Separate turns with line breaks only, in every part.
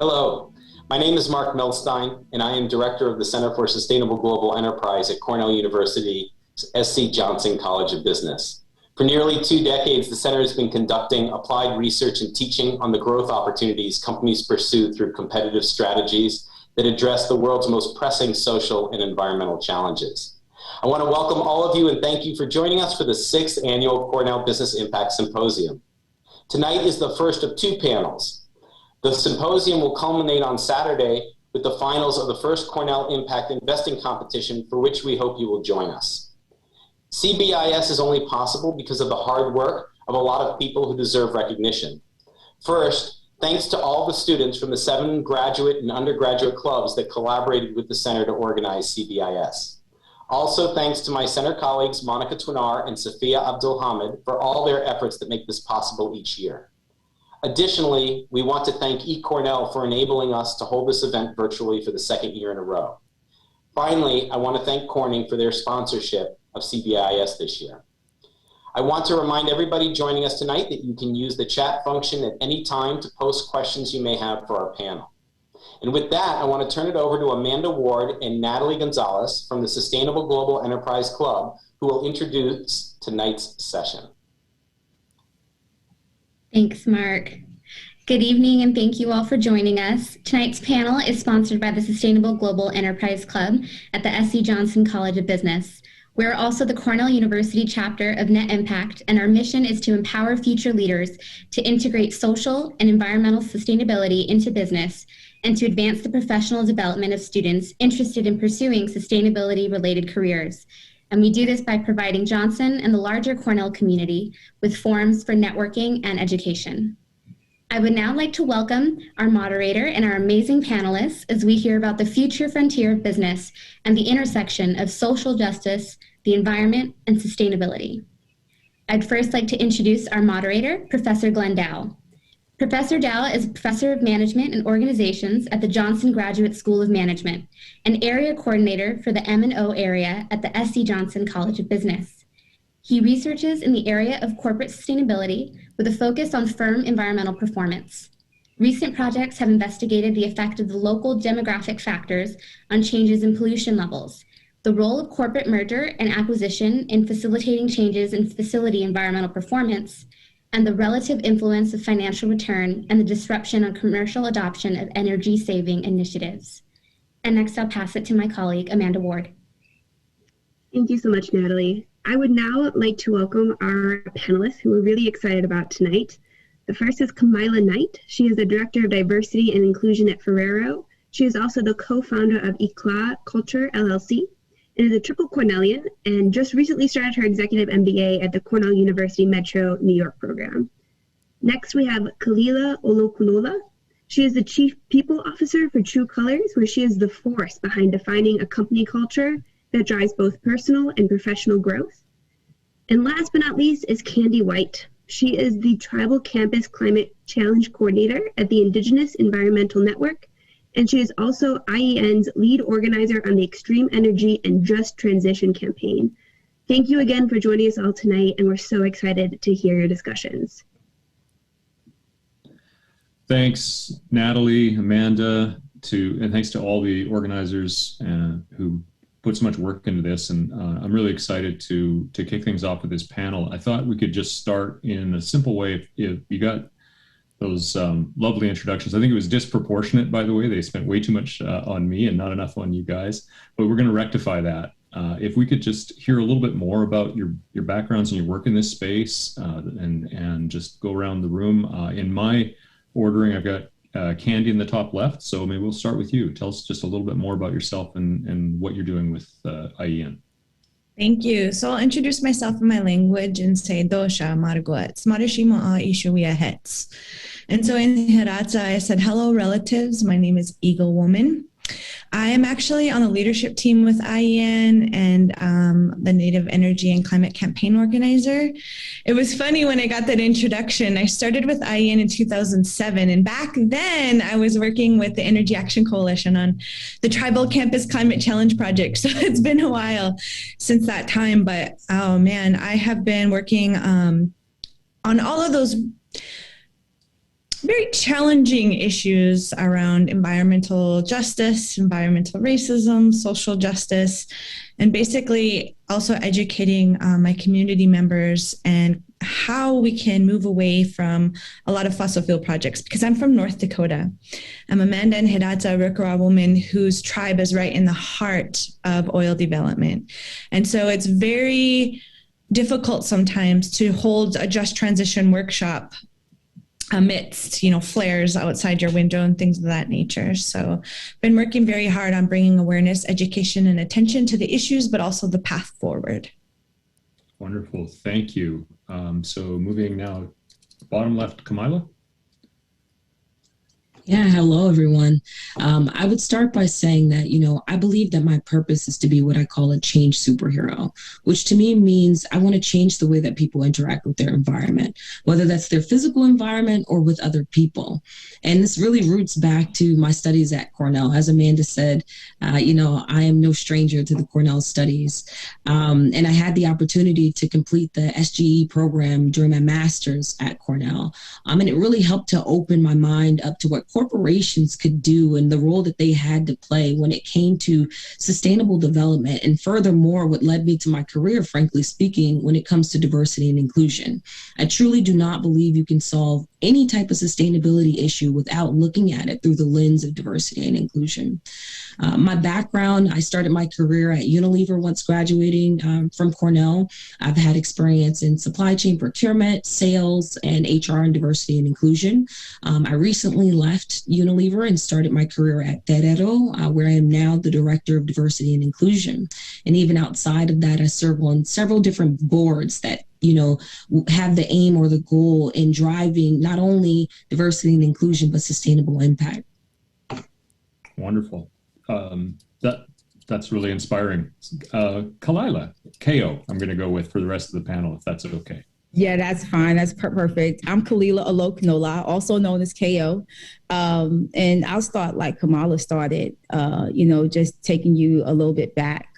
Hello, my name is Mark Milstein, and I am Director of the Center for Sustainable Global Enterprise at Cornell University's S.C. Johnson College of Business. For nearly 2 decades, the center has been conducting applied research and teaching on the growth opportunities companies pursue through competitive strategies that address the world's most pressing social and environmental challenges. I want to welcome all of you and thank you for joining us for the 6th Annual Cornell Business Impact Symposium. Tonight is the first of 2 panels. The symposium will culminate on Saturday with the finals of the first Cornell Impact Investing Competition, for which we hope you will join us. CBIS is only possible because of the hard work of a lot of people who deserve recognition. First, thanks to all the students from the 7 graduate and undergraduate clubs that collaborated with the center to organize CBIS. Also, thanks to my center colleagues, Monica Twinar and Sophia Abdulhamid, for all their efforts that make this possible each year. Additionally, we want to thank eCornell for enabling us to hold this event virtually for the 2nd year in a row. Finally, I want to thank Corning for their sponsorship of CBIS this year. I want to remind everybody joining us tonight that you can use the chat function at any time to post questions you may have for our panel. And with that, I want to turn it over to Amanda Ward and Natalie Gonzalez from the Sustainable Global Enterprise Club, who will introduce tonight's session.
Thanks, Mark. Good evening, and thank you all for joining us. Tonight's panel is sponsored by the Sustainable Global Enterprise Club at the S.C. Johnson College of Business. We're also the Cornell University chapter of Net Impact, and our mission is to empower future leaders to integrate social and environmental sustainability into business and to advance the professional development of students interested in pursuing sustainability-related careers. And we do this by providing Johnson and the larger Cornell community with forums for networking and education. I would now like to welcome our moderator and our amazing panelists as we hear about the future frontier of business and the intersection of social justice, the environment, and sustainability. I'd first like to introduce our moderator, Professor Glenn Dow. Professor Dow is Professor of Management and Organizations at the Johnson Graduate School of Management, and Area Coordinator for the M&O area at the S.C. Johnson College of Business. He researches in the area of corporate sustainability with a focus on firm environmental performance. Recent projects have investigated the effect of the local demographic factors on changes in pollution levels, the role of corporate merger and acquisition in facilitating changes in facility environmental performance, and the relative influence of financial return and the disruption on commercial adoption of energy-saving initiatives. And next, I'll pass it to my colleague, Amanda Ward.
Thank you so much, Natalie. I would now like to welcome our panelists who we're really excited about tonight. The first is Kamila Knight. She is the Director of Diversity and Inclusion at Ferrero. She is also the co-founder of Eclat Culture, LLC, and is a triple Cornellian, and just recently started her executive MBA at the Cornell University Metro New York program. Next, we have Kalia Alonzo. She is the Chief People Officer for True Colors, where she is the force behind defining a company culture that drives both personal and professional growth. And last but not least is Candy White. She is the Tribal Campus Climate Challenge Coordinator at the Indigenous Environmental Network, and she is also IEN's lead organizer on the Extreme Energy and Just Transition campaign. Thank you again for joining us all tonight, and we're so excited to hear your discussions.
Thanks, Natalie, Amanda, and thanks to all the organizers who put so much work into this. And I'm really excited to kick things off with this panel. I thought we could just start in a simple way. If you got those lovely introductions. I think it was disproportionate, by the way. They spent way too much on me and not enough on you guys, but we're going to rectify that. If we could just hear a little bit more about your backgrounds and your work in this space and just go around the room. In my ordering, I've got Candy in the top left, so maybe we'll start with you. Tell us just a little bit more about yourself and what you're doing with IEN.
Thank you. So I'll introduce myself in my language and say Dosha Margot. Smarashima Ishuia Hets. And so in Hiratsa, I said, hello, relatives. My name is Eagle Woman. I am actually on the leadership team with IEN and the Native Energy and Climate Campaign Organizer. It was funny when I got that introduction. I started with IEN in 2007, and back then I was working with the Energy Action Coalition on the Tribal Campus Climate Challenge project. So it's been a while since that time, but oh man, I have been working on all of those very challenging issues around environmental justice, environmental racism, social justice, and basically also educating my community members and how we can move away from a lot of fossil fuel projects, because I'm from North Dakota. I'm a Manda and Hidatsa Rikara woman whose tribe is right in the heart of oil development. And so it's very difficult sometimes to hold a just transition workshop amidst, flares outside your window and things of that nature. So been working very hard on bringing awareness, education, and attention to the issues, but also the path forward.
Wonderful. Thank you. So moving now, bottom left, Kamila.
Yeah, hello, everyone. I would start by saying that, I believe that my purpose is to be what I call a change superhero, which to me means I want to change the way that people interact with their environment, whether that's their physical environment or with other people. And this really roots back to my studies at Cornell. As Amanda said, I am no stranger to the Cornell studies. And I had the opportunity to complete the SGE program during my master's at Cornell. And it really helped to open my mind up to what corporations could do and the role that they had to play when it came to sustainable development. And furthermore, what led me to my career, frankly speaking, when it comes to diversity and inclusion. I truly do not believe you can solve any type of sustainability issue without looking at it through the lens of diversity and inclusion. My background, I started my career at Unilever once graduating from Cornell. I've had experience in supply chain procurement, sales, and HR and diversity and inclusion. I recently left Unilever and started my career at Terero, where I am now the Director of Diversity and Inclusion. And even outside of that, I serve on several different boards that have the aim or the goal in driving not only diversity and inclusion, but sustainable impact.
Wonderful. That's really inspiring. Kalia, KO, I'm going to go with for the rest of the panel, if that's okay.
Yeah, that's fine. That's perfect. I'm Kalia Alonzo, also known as KO. And I'll start like Kamala started, just taking you a little bit back,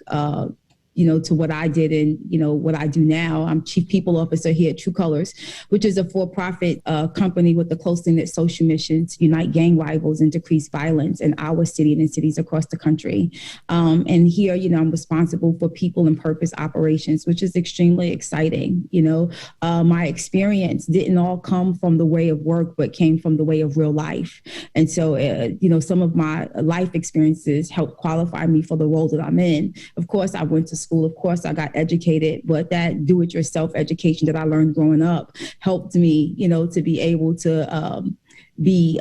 to what I did and, what I do now. I'm Chief People Officer here at True Colors, which is a for-profit company with the closely knit social mission to unite gang rivals and decrease violence in our city and in cities across the country. And here, I'm responsible for people and purpose operations, which is extremely exciting. My experience didn't all come from the way of work, but came from the way of real life. And so, some of my life experiences helped qualify me for the role that I'm in. Of course, I went to school. Of course, I got educated, but that do-it-yourself education that I learned growing up helped me, to be able to be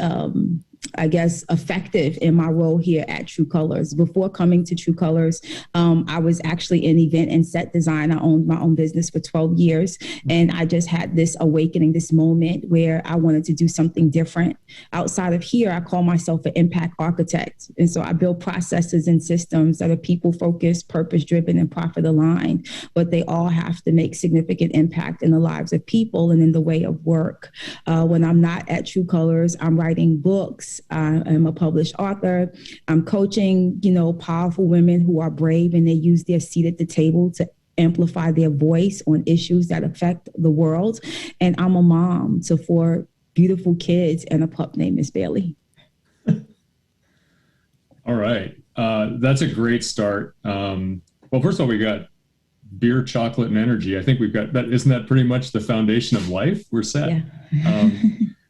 effective in my role here at True Colors. Before coming to True Colors, I was actually in event and set design. I owned my own business for 12 years. And I just had this awakening, this moment where I wanted to do something different. Outside of here, I call myself an impact architect. And so I build processes and systems that are people-focused, purpose-driven, and profit-aligned. But they all have to make significant impact in the lives of people and in the way of work. When I'm not at True Colors, I'm writing books. I'm a published author. I'm coaching, powerful women who are brave and they use their seat at the table to amplify their voice on issues that affect the world. And I'm a mom to 4 beautiful kids and a pup named Miss Bailey.
All right. That's a great start. Well, first of all, we got beer, chocolate, and energy. I think we've got that. Isn't that pretty much the foundation of life? We're set. Yeah.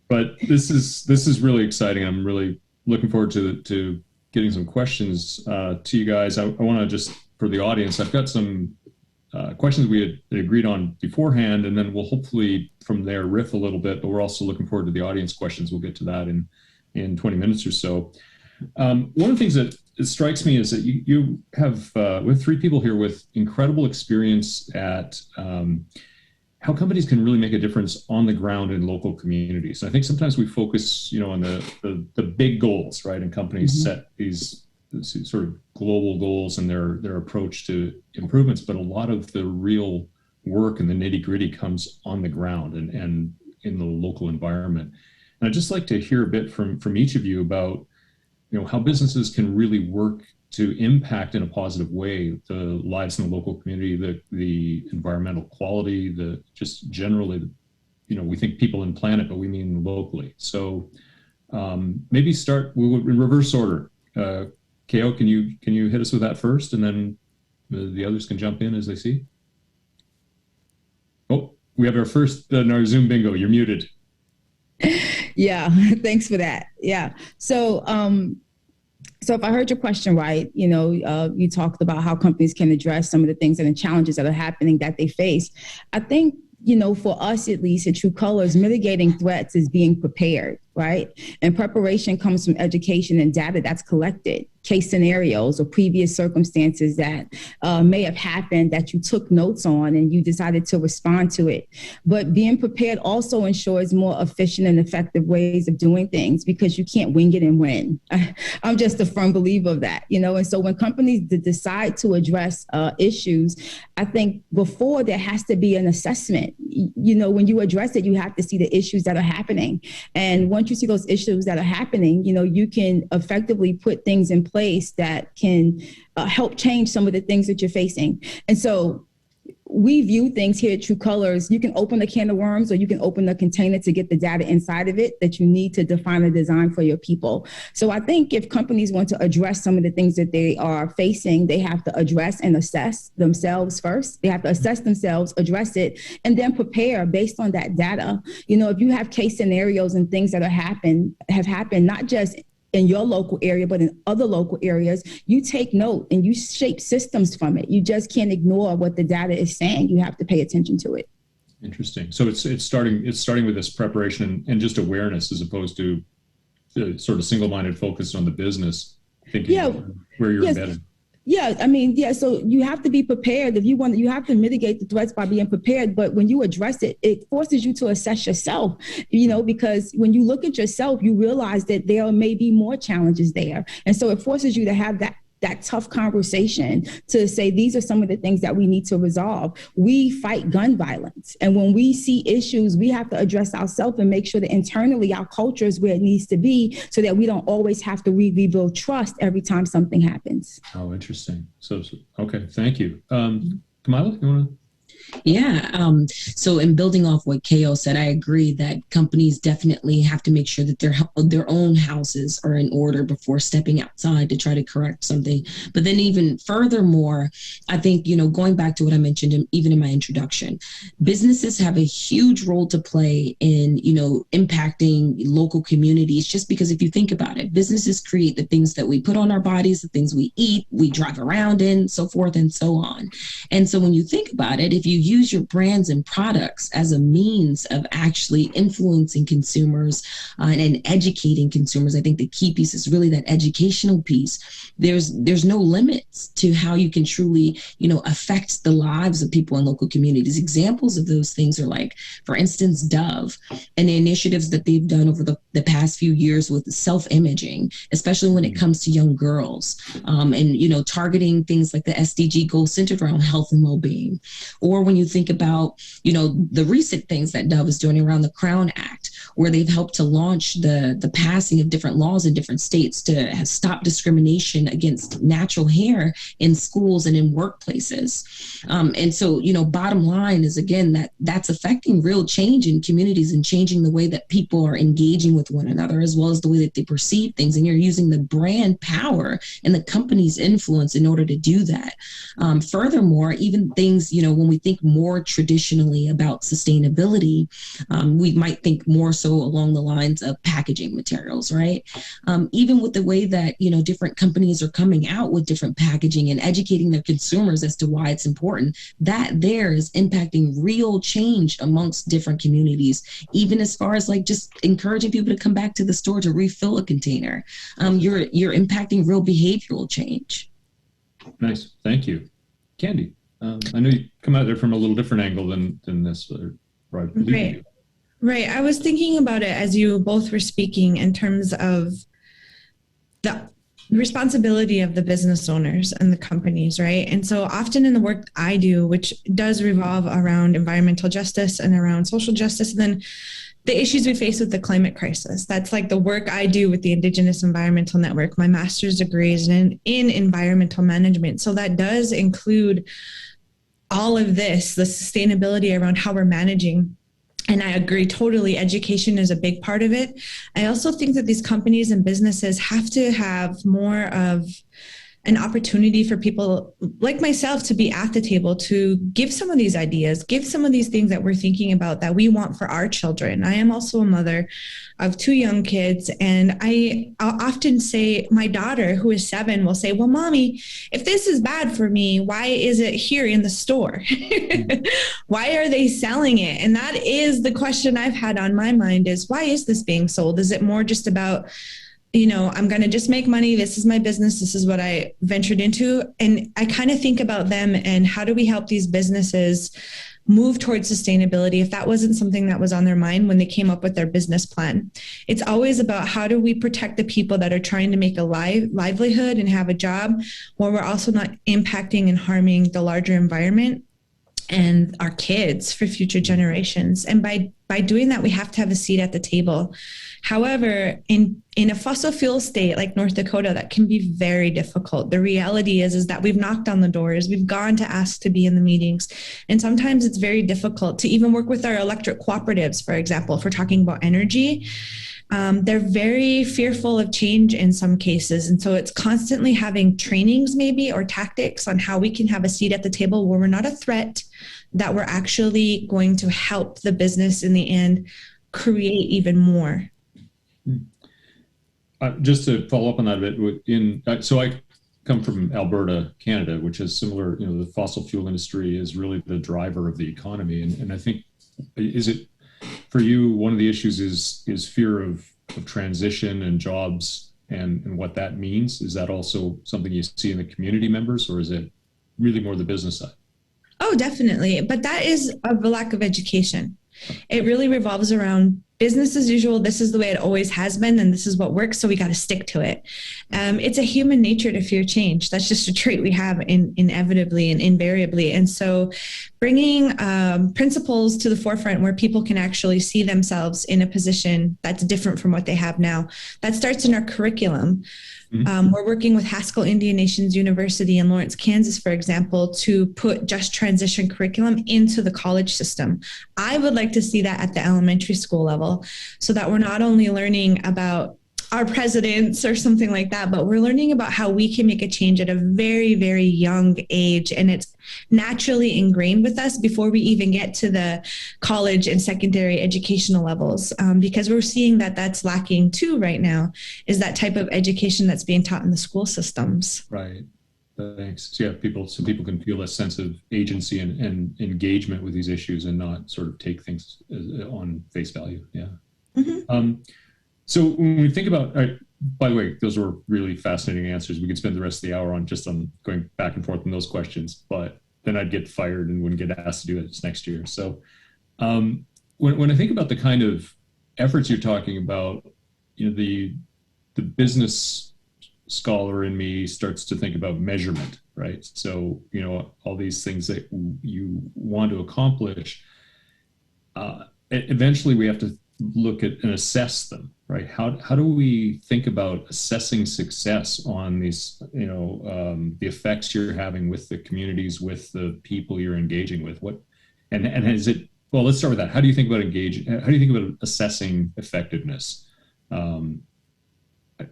But this is really exciting. I'm really looking forward to getting some questions to you guys. I want to just, for the audience, I've got some questions we had agreed on beforehand, and then we'll hopefully from there riff a little bit, but we're also looking forward to the audience questions. We'll get to that in 20 minutes or so. One of the things that strikes me is that you have, we have 3 people here with incredible experience at how companies can really make a difference on the ground in local communities. And I think sometimes we focus, on the big goals, right? And companies set these sort of global goals and their approach to improvements, but a lot of the real work and the nitty-gritty comes on the ground and in the local environment. And I'd just like to hear a bit from each of you about, how businesses can really work to impact in a positive way the lives in the local community, the environmental quality, just generally we think people and planet, but we mean locally. So maybe start in reverse order. Ko, can you hit us with that first, and then the others can jump in as they see? Oh, we have our first in our Zoom bingo. You're muted.
Yeah, thanks for that. Yeah. So if I heard your question right, you talked about how companies can address some of the things and the challenges that are happening that they face. I think, for us, at least at True Colors, mitigating threats is being prepared, right? And preparation comes from education and data that's collected, case scenarios or previous circumstances that may have happened that you took notes on and you decided to respond to it. But being prepared also ensures more efficient and effective ways of doing things, because you can't wing it and win. I'm just a firm believer of that, and so when companies decide to address issues, I think before there has to be an assessment. When you address it, you have to see the issues that are happening. And once you see those issues that are happening, you can effectively put things in place that can help change some of the things that you're facing. And so we view things here at True Colors. You can open a can of worms, or you can open a container to get the data inside of it that you need to define a design for your people. So I think if companies want to address some of the things that they are facing, they have to address and assess themselves first. They have to assess themselves, address it, and then prepare based on that data. If you have case scenarios and things that have happened, not just in your local area, but in other local areas, you take note and you shape systems from it. You just can't ignore what the data is saying. You have to pay attention to it.
Interesting. So it's starting with this preparation and just awareness, as opposed to sort of single-minded focus on the business, thinking where you're embedded.
Yeah, so you have to be prepared. You have to mitigate the threats by being prepared. But when you address it, it forces you to assess yourself, because when you look at yourself, you realize that there may be more challenges there. And so it forces you to have that tough conversation to say, these are some of the things that we need to resolve. We fight gun violence. And when we see issues, we have to address ourselves and make sure that internally our culture is where it needs to be, so that we don't always have to rebuild trust every time something happens.
Oh, interesting. So okay, thank you. Kamila, you want to?
Yeah. So in building off what Ko said, I agree that companies definitely have to make sure that their own houses are in order before stepping outside to try to correct something. But then even furthermore, I think, going back to what I mentioned even in my introduction, businesses have a huge role to play in, impacting local communities, just because if you think about it, businesses create the things that we put on our bodies, the things we eat, we drive around in, so forth and so on. And so when you think about it, if you use your brands and products as a means of actually influencing consumers and educating consumers, I think the key piece is really that educational piece. There's no limits to how you can truly, affect the lives of people in local communities. Examples of those things are like, for instance, Dove and the initiatives that they've done over the past few years with self-imaging, especially when it comes to young girls, and, targeting things like the SDG goals centered around health and well-being. Or when you think about, the recent things that Dove is doing around the Crown Act, where they've helped to launch the passing of different laws in different states to stop discrimination against natural hair in schools and in workplaces. And so, bottom line is, again, that's affecting real change in communities and changing the way that people are engaging with one another, as well as the way that they perceive things. And you're using the brand power and the company's influence in order to do that. Furthermore, even things, when we think more traditionally about sustainability, we might think more so along the lines of packaging materials, right? Even with the way that, different companies are coming out with different packaging and educating their consumers as to why it's important, that there is impacting real change amongst different communities, even as far as like just encouraging people to come back to the store to refill a container. You're impacting real behavioral change.
Nice. Thank you. Candy, I know you come out there from a little different angle than this.
Right. I was thinking about it as you both were speaking in terms of the responsibility of the business owners and the companies, right? And so often in the work I do, which does revolve around environmental justice and around social justice, and then the issues we face with the climate crisis. That's like the work I do with the Indigenous Environmental Network. My master's degree is in environmental management. So that does include all of this, the sustainability around how we're managing And I agree totally. Education is a big part of it. I also think that these companies and businesses have to have more of an opportunity for people like myself to be at the table, to give some of these ideas, give some of these things that we're thinking about that we want for our children. I am also a mother of 2 young kids. And I'll often say, my daughter, who is 7, will say, well, mommy, if this is bad for me, why is it here in the store? Why are they selling it? And that is the question I've had on my mind is, why is this being sold? Is it more just about, I'm going to just make money. This is my business. This is what I ventured into. And I kind of think about them and how do we help these businesses move towards sustainability if that wasn't something that was on their mind when they came up with their business plan. It's always about how do we protect the people that are trying to make a livelihood and have a job while we're also not impacting and harming the larger environment and our kids for future generations. And by doing that, we have to have a seat at the table. However, in a fossil fuel state like North Dakota, that can be very difficult. The reality is that we've knocked on the doors, we've gone to ask to be in the meetings. And sometimes it's very difficult to even work with our electric cooperatives, for example, if we're talking about energy. They're very fearful of change in some cases. And so it's constantly having trainings maybe or tactics on how we can have a seat at the table where we're not a threat, that we're actually going to help the business in the end create even more.
Just to follow up on that a bit, so I come from Alberta, Canada, which is similar. The fossil fuel industry is really the driver of the economy, and I think, is it for you, one of the issues is fear of transition and jobs and what that means? Is that also something you see in the community members, or is it really more the business side?
Oh, definitely. But that is a lack of education. It really revolves around business as usual. This is the way it always has been, and this is what works, so we got to stick to it. It's a human nature to fear change. That's just a trait we have inevitably and invariably. And so bringing principles to the forefront where people can actually see themselves in a position that's different from what they have now, that starts in our curriculum. We're working with Haskell Indian Nations University in Lawrence, Kansas, for example, to put just transition curriculum into the college system. I would like to see that at the elementary school level, so that we're not only learning about our presidents or something like that, but we're learning about how we can make a change at a very, very young age. And it's naturally ingrained with us before we even get to the college and secondary educational levels, because we're seeing that that's lacking too right now, is that type of education that's being taught in the school systems.
Right. Thanks. So people can feel a sense of agency and engagement with these issues and not sort of take things on face value. Yeah. Mm-hmm. So when we think about, by the way, those were really fascinating answers. We could spend the rest of the hour on going back and forth on those questions, but then I'd get fired and wouldn't get asked to do it next year. So when I think about the kind of efforts you're talking about, the business scholar in me starts to think about measurement, right? So, all these things that you want to accomplish, eventually we have to look at and assess them, right? How do we think about assessing success on these, the effects you're having with the communities, with the people you're engaging with? And is it, well, let's start with that. How do you think about How do you think about assessing effectiveness?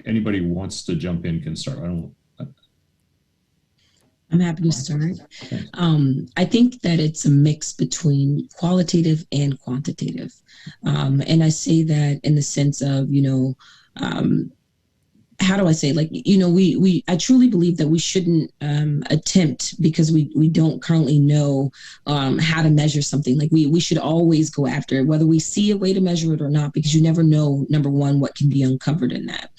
Anybody who wants to jump in can start.
I'm happy to start. I think that it's a mix between qualitative and quantitative. And I say that in the sense of, how do I say, I truly believe that we shouldn't attempt, because we don't currently know how to measure something. Like we should always go after it, whether we see a way to measure it or not, because you never know, number one, what can be uncovered in that.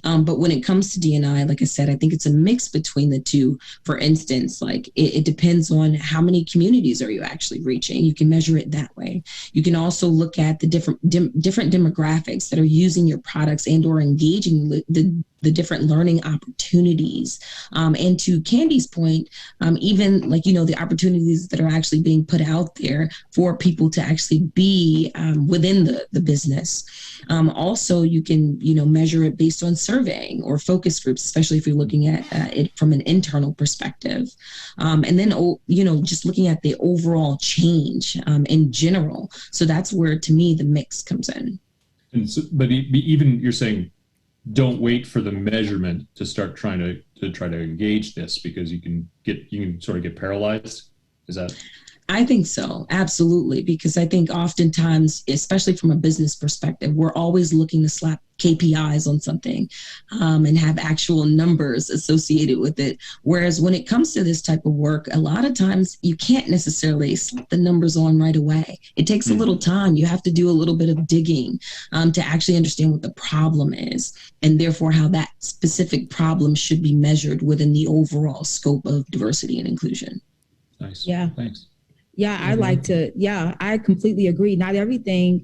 But when it comes to D&I, like I said, I think it's a mix between the two. For instance, it depends on how many communities are you actually reaching. You can measure it that way. You can also look at the different demographics that are using your products and or engaging the the different learning opportunities. And to Candy's point, even like, the opportunities that are actually being put out there for people to actually be within the business. Also, you can, measure it based on surveying or focus groups, especially if you're looking at it from an internal perspective. And then, just looking at the overall change in general. So that's where, to me, the mix comes in.
And so, but even you're saying, don't wait for the measurement to start trying to engage this, because you can sort of get paralyzed. Is that?
I think so. Absolutely. Because I think oftentimes, especially from a business perspective, we're always looking to slap KPIs on something and have actual numbers associated with it. Whereas when it comes to this type of work, a lot of times you can't necessarily slap the numbers on right away. It takes a little time. You have to do a little bit of digging to actually understand what the problem is, and therefore how that specific problem should be measured within the overall scope of diversity and inclusion.
Nice.
Yeah.
Thanks.
Yeah, I completely agree. Not everything,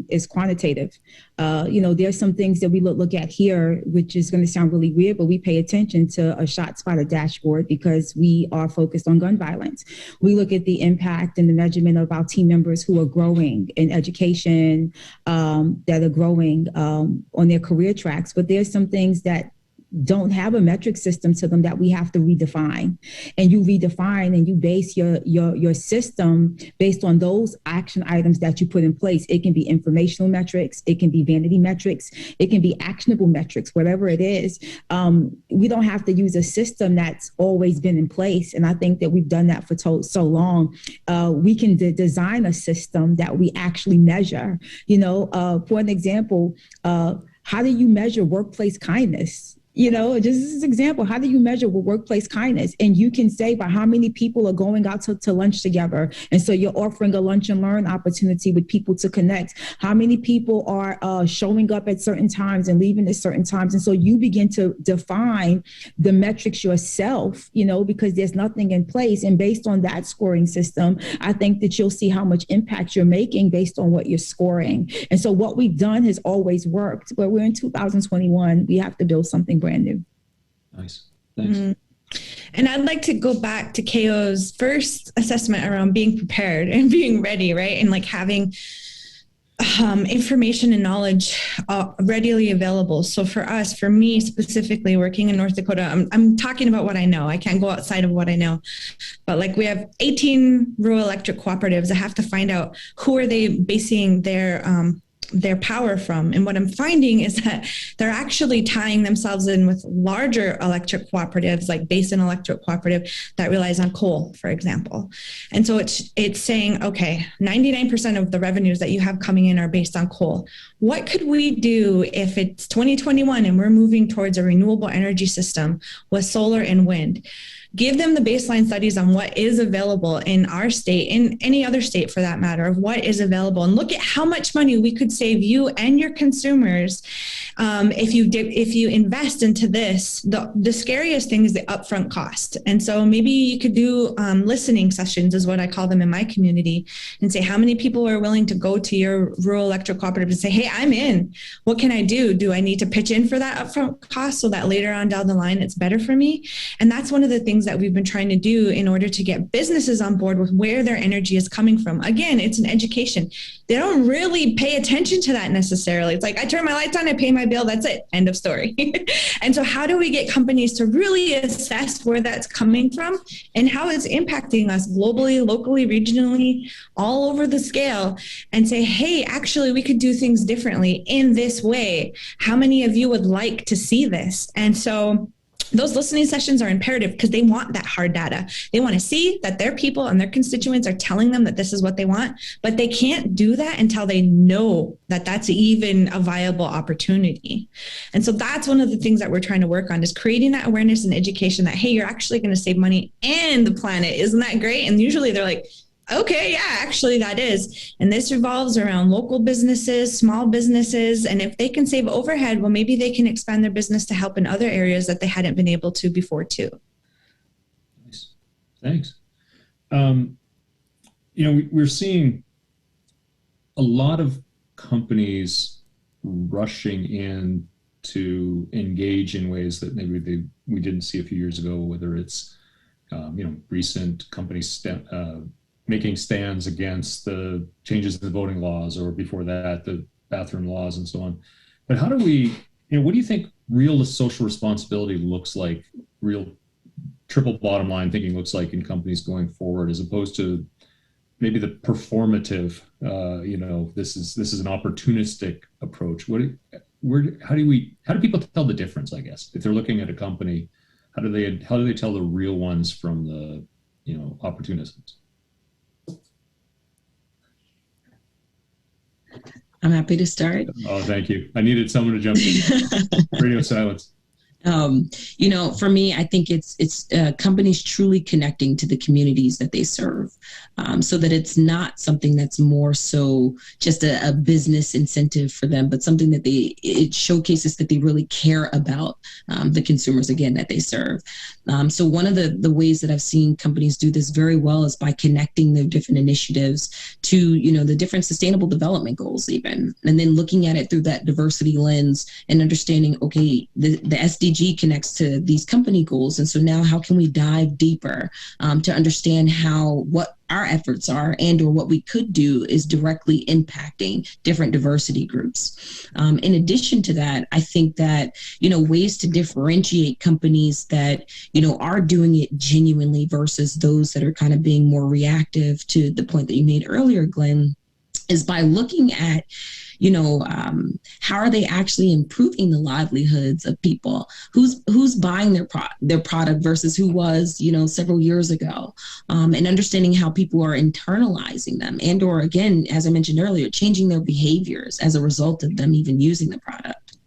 is quantitative. There's some things that we look at here, which is going to sound really weird, but we pay attention to a ShotSpotter dashboard because we are focused on gun violence. We look at the impact and the measurement of our team members who are growing in education, that are growing on their career tracks. But there's some things that don't have a metric system to them that we have to redefine. And you redefine and you base your system based on those action items that you put in place. It can be informational metrics, it can be vanity metrics, it can be actionable metrics, whatever it is. We don't have to use a system that's always been in place. And I think that we've done that for so long. We can design a system that we actually measure. For an example, how do you measure workplace kindness? Just as an example, how do you measure workplace kindness? And you can say by how many people are going out to lunch together. And so you're offering a lunch and learn opportunity with people to connect. How many people are showing up at certain times and leaving at certain times? And so you begin to define the metrics yourself, because there's nothing in place. And based on that scoring system, I think that you'll see how much impact you're making based on what you're scoring. And so what we've done has always worked, but we're in 2021. We have to build something brand new.
Nice. Thanks.
Mm-hmm. And I'd like to go back to KO's first assessment around being prepared and being ready, right? And like having information and knowledge readily available. So for me specifically, working in North Dakota, I'm talking about what I know. I can't go outside of what I know. But like we have 18 rural electric cooperatives. I have to find out who are they basing their power from. And what I'm finding is that they're actually tying themselves in with larger electric cooperatives, like Basin Electric Cooperative, that relies on coal, for example. And so it's saying, okay, 99% of the revenues that you have coming in are based on coal. What could we do if it's 2021 and we're moving towards a renewable energy system with solar and wind? Give them the baseline studies on what is available in our state, in any other state for that matter, of what is available, and look at how much money we could save you and your consumers if you invest into this. The scariest thing is the upfront cost. And so maybe you could do listening sessions, is what I call them in my community, and say how many people are willing to go to your rural electric cooperative and say, hey, I'm in. What can I do? Do I need to pitch in for that upfront cost so that later on down the line it's better for me? And that's one of the things that we've been trying to do in order to get businesses on board with where their energy is coming from. Again, it's an education. They don't really pay attention to that necessarily. It's like, I turn my lights on, I pay my bill, that's it, end of story. And so how do we get companies to really assess where that's coming from and how it's impacting us globally, locally, regionally, all over the scale, and say, hey, actually, we could do things differently in this way. How many of you would like to see this? And so those listening sessions are imperative because they want that hard data. They want to see that their people and their constituents are telling them that this is what they want, but they can't do that until they know that that's even a viable opportunity. And so that's one of the things that we're trying to work on, is creating that awareness and education that, hey, you're actually going to save money and the planet. Isn't that great? And usually they're like, okay, yeah, actually that is. And this revolves around local businesses, small businesses. And if they can save overhead, well, maybe they can expand their business to help in other areas that they hadn't been able to before too.
Nice. Thanks. We're seeing a lot of companies rushing in to engage in ways that maybe we didn't see a few years ago, whether it's recent companies making stands against the changes in the voting laws, or before that, the bathroom laws and so on. But how do we, what do you think real social responsibility looks like, real triple bottom line thinking looks like in companies going forward, as opposed to maybe the performative, this is an opportunistic approach? How do people tell the difference, I guess, if they're looking at a company? How do they tell the real ones from the opportunisms?
I'm happy to start.
Oh, thank you. I needed someone to jump in. Radio silence.
For me, I think it's companies truly connecting to the communities that they serve, so that it's not something that's more so just a business incentive for them, but something that it showcases that they really care about the consumers, again, that they serve. So one of the ways that I've seen companies do this very well is by connecting their different initiatives to, the different sustainable development goals even, and then looking at it through that diversity lens and understanding, okay, the SDG connects to these company goals. And so now how can we dive deeper to understand what our efforts are, and or what we could do is directly impacting different diversity groups. In addition to that, I think that, ways to differentiate companies that, are doing it genuinely versus those that are kind of being more reactive, to the point that you made earlier, Glenn, is by looking at, how are they actually improving the livelihoods of people? Who's buying their product versus who was, several years ago, and understanding how people are internalizing them, and or, again, as I mentioned earlier, changing their behaviors as a result of them even using the product.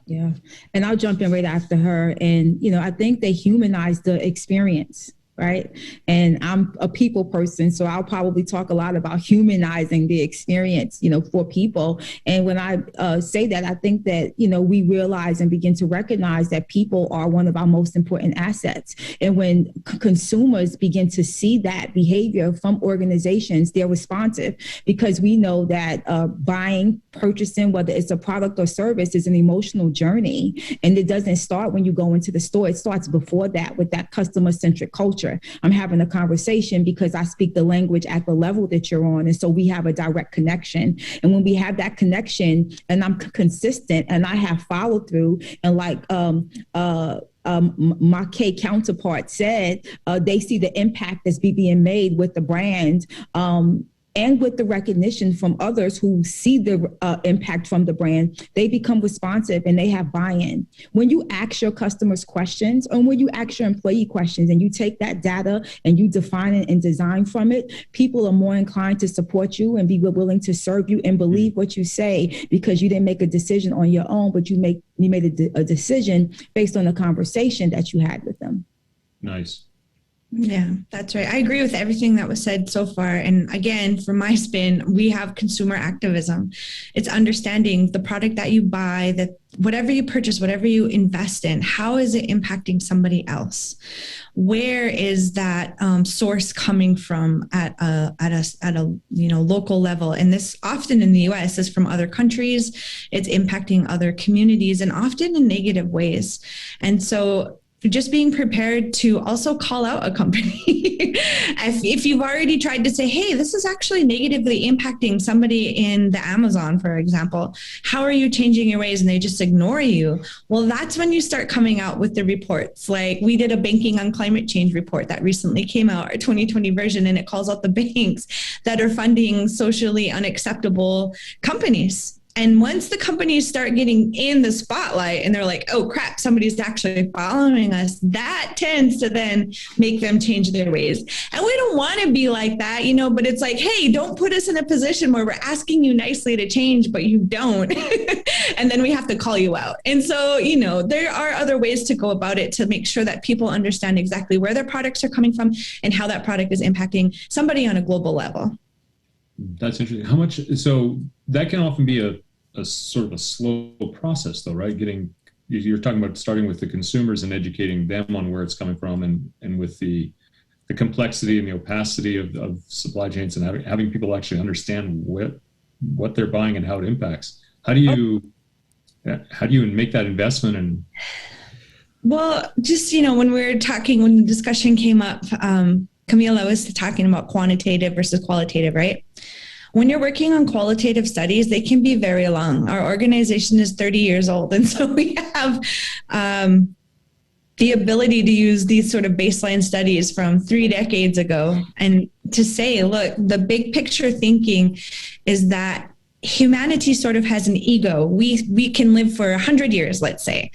Yeah, and I'll jump in right after her. And I think they humanize the experience. Right. And I'm a people person, so I'll probably talk a lot about humanizing the experience, for people. And when I say that, I think that, we realize and begin to recognize that people are one of our most important assets. And when consumers begin to see that behavior from organizations, they're responsive, because we know that buying, purchasing, whether it's a product or service, is an emotional journey. And it doesn't start when you go into the store. It starts before that, with that customer-centric culture. I'm having a conversation because I speak the language at the level that you're on. And so we have a direct connection. And when we have that connection, and I'm consistent and I have follow through, and like my K counterpart said, they see the impact that's being made with the brand, and with the recognition from others who see the impact from the brand, they become responsive and they have buy-in. When you ask your customers questions, or when you ask your employee questions, and you take that data and you define it and design from it, people are more inclined to support you and be willing to serve you and believe what you say, because you didn't make a decision on your own, but you made a decision based on a conversation that you had with them.
Nice.
Yeah, that's right. I agree with everything that was said so far. And again, from my spin, we have consumer activism. It's understanding the product that you buy, that whatever you purchase, whatever you invest in, how is it impacting somebody else? Where is that source coming from at a local level? And this often in the U.S. is from other countries. It's impacting other communities, and often in negative ways. And so just being prepared to also call out a company. If you've already tried to say, hey, this is actually negatively impacting somebody in the Amazon, for example, how are you changing your ways? And they just ignore you. Well, that's when you start coming out with the reports. Like, we did a banking on climate change report that recently came out, our 2020 version, and it calls out the banks that are funding socially unacceptable companies. And once the companies start getting in the spotlight and they're like, oh crap, somebody's actually following us, that tends to then make them change their ways. And we don't want to be like that, but it's like, hey, don't put us in a position where we're asking you nicely to change, but you don't. And then we have to call you out. And so, there are other ways to go about it to make sure that people understand exactly where their products are coming from and how that product is impacting somebody on a global level.
That's interesting. How much? So that can often be a sort of a slow process, though, right? You're talking about starting with the consumers and educating them on where it's coming from, and with the complexity and the opacity of supply chains, and having people actually understand what they're buying and how it impacts. How do you how do you make that investment? And
well, just, when when the discussion came up, Camila was talking about quantitative versus qualitative, right? When you're working on qualitative studies, they can be very long. Our organization is 30 years old. And so we have the ability to use these sort of baseline studies from 3 decades ago and to say, look, the big picture thinking is that humanity sort of has an ego. We can live for 100 years, let's say.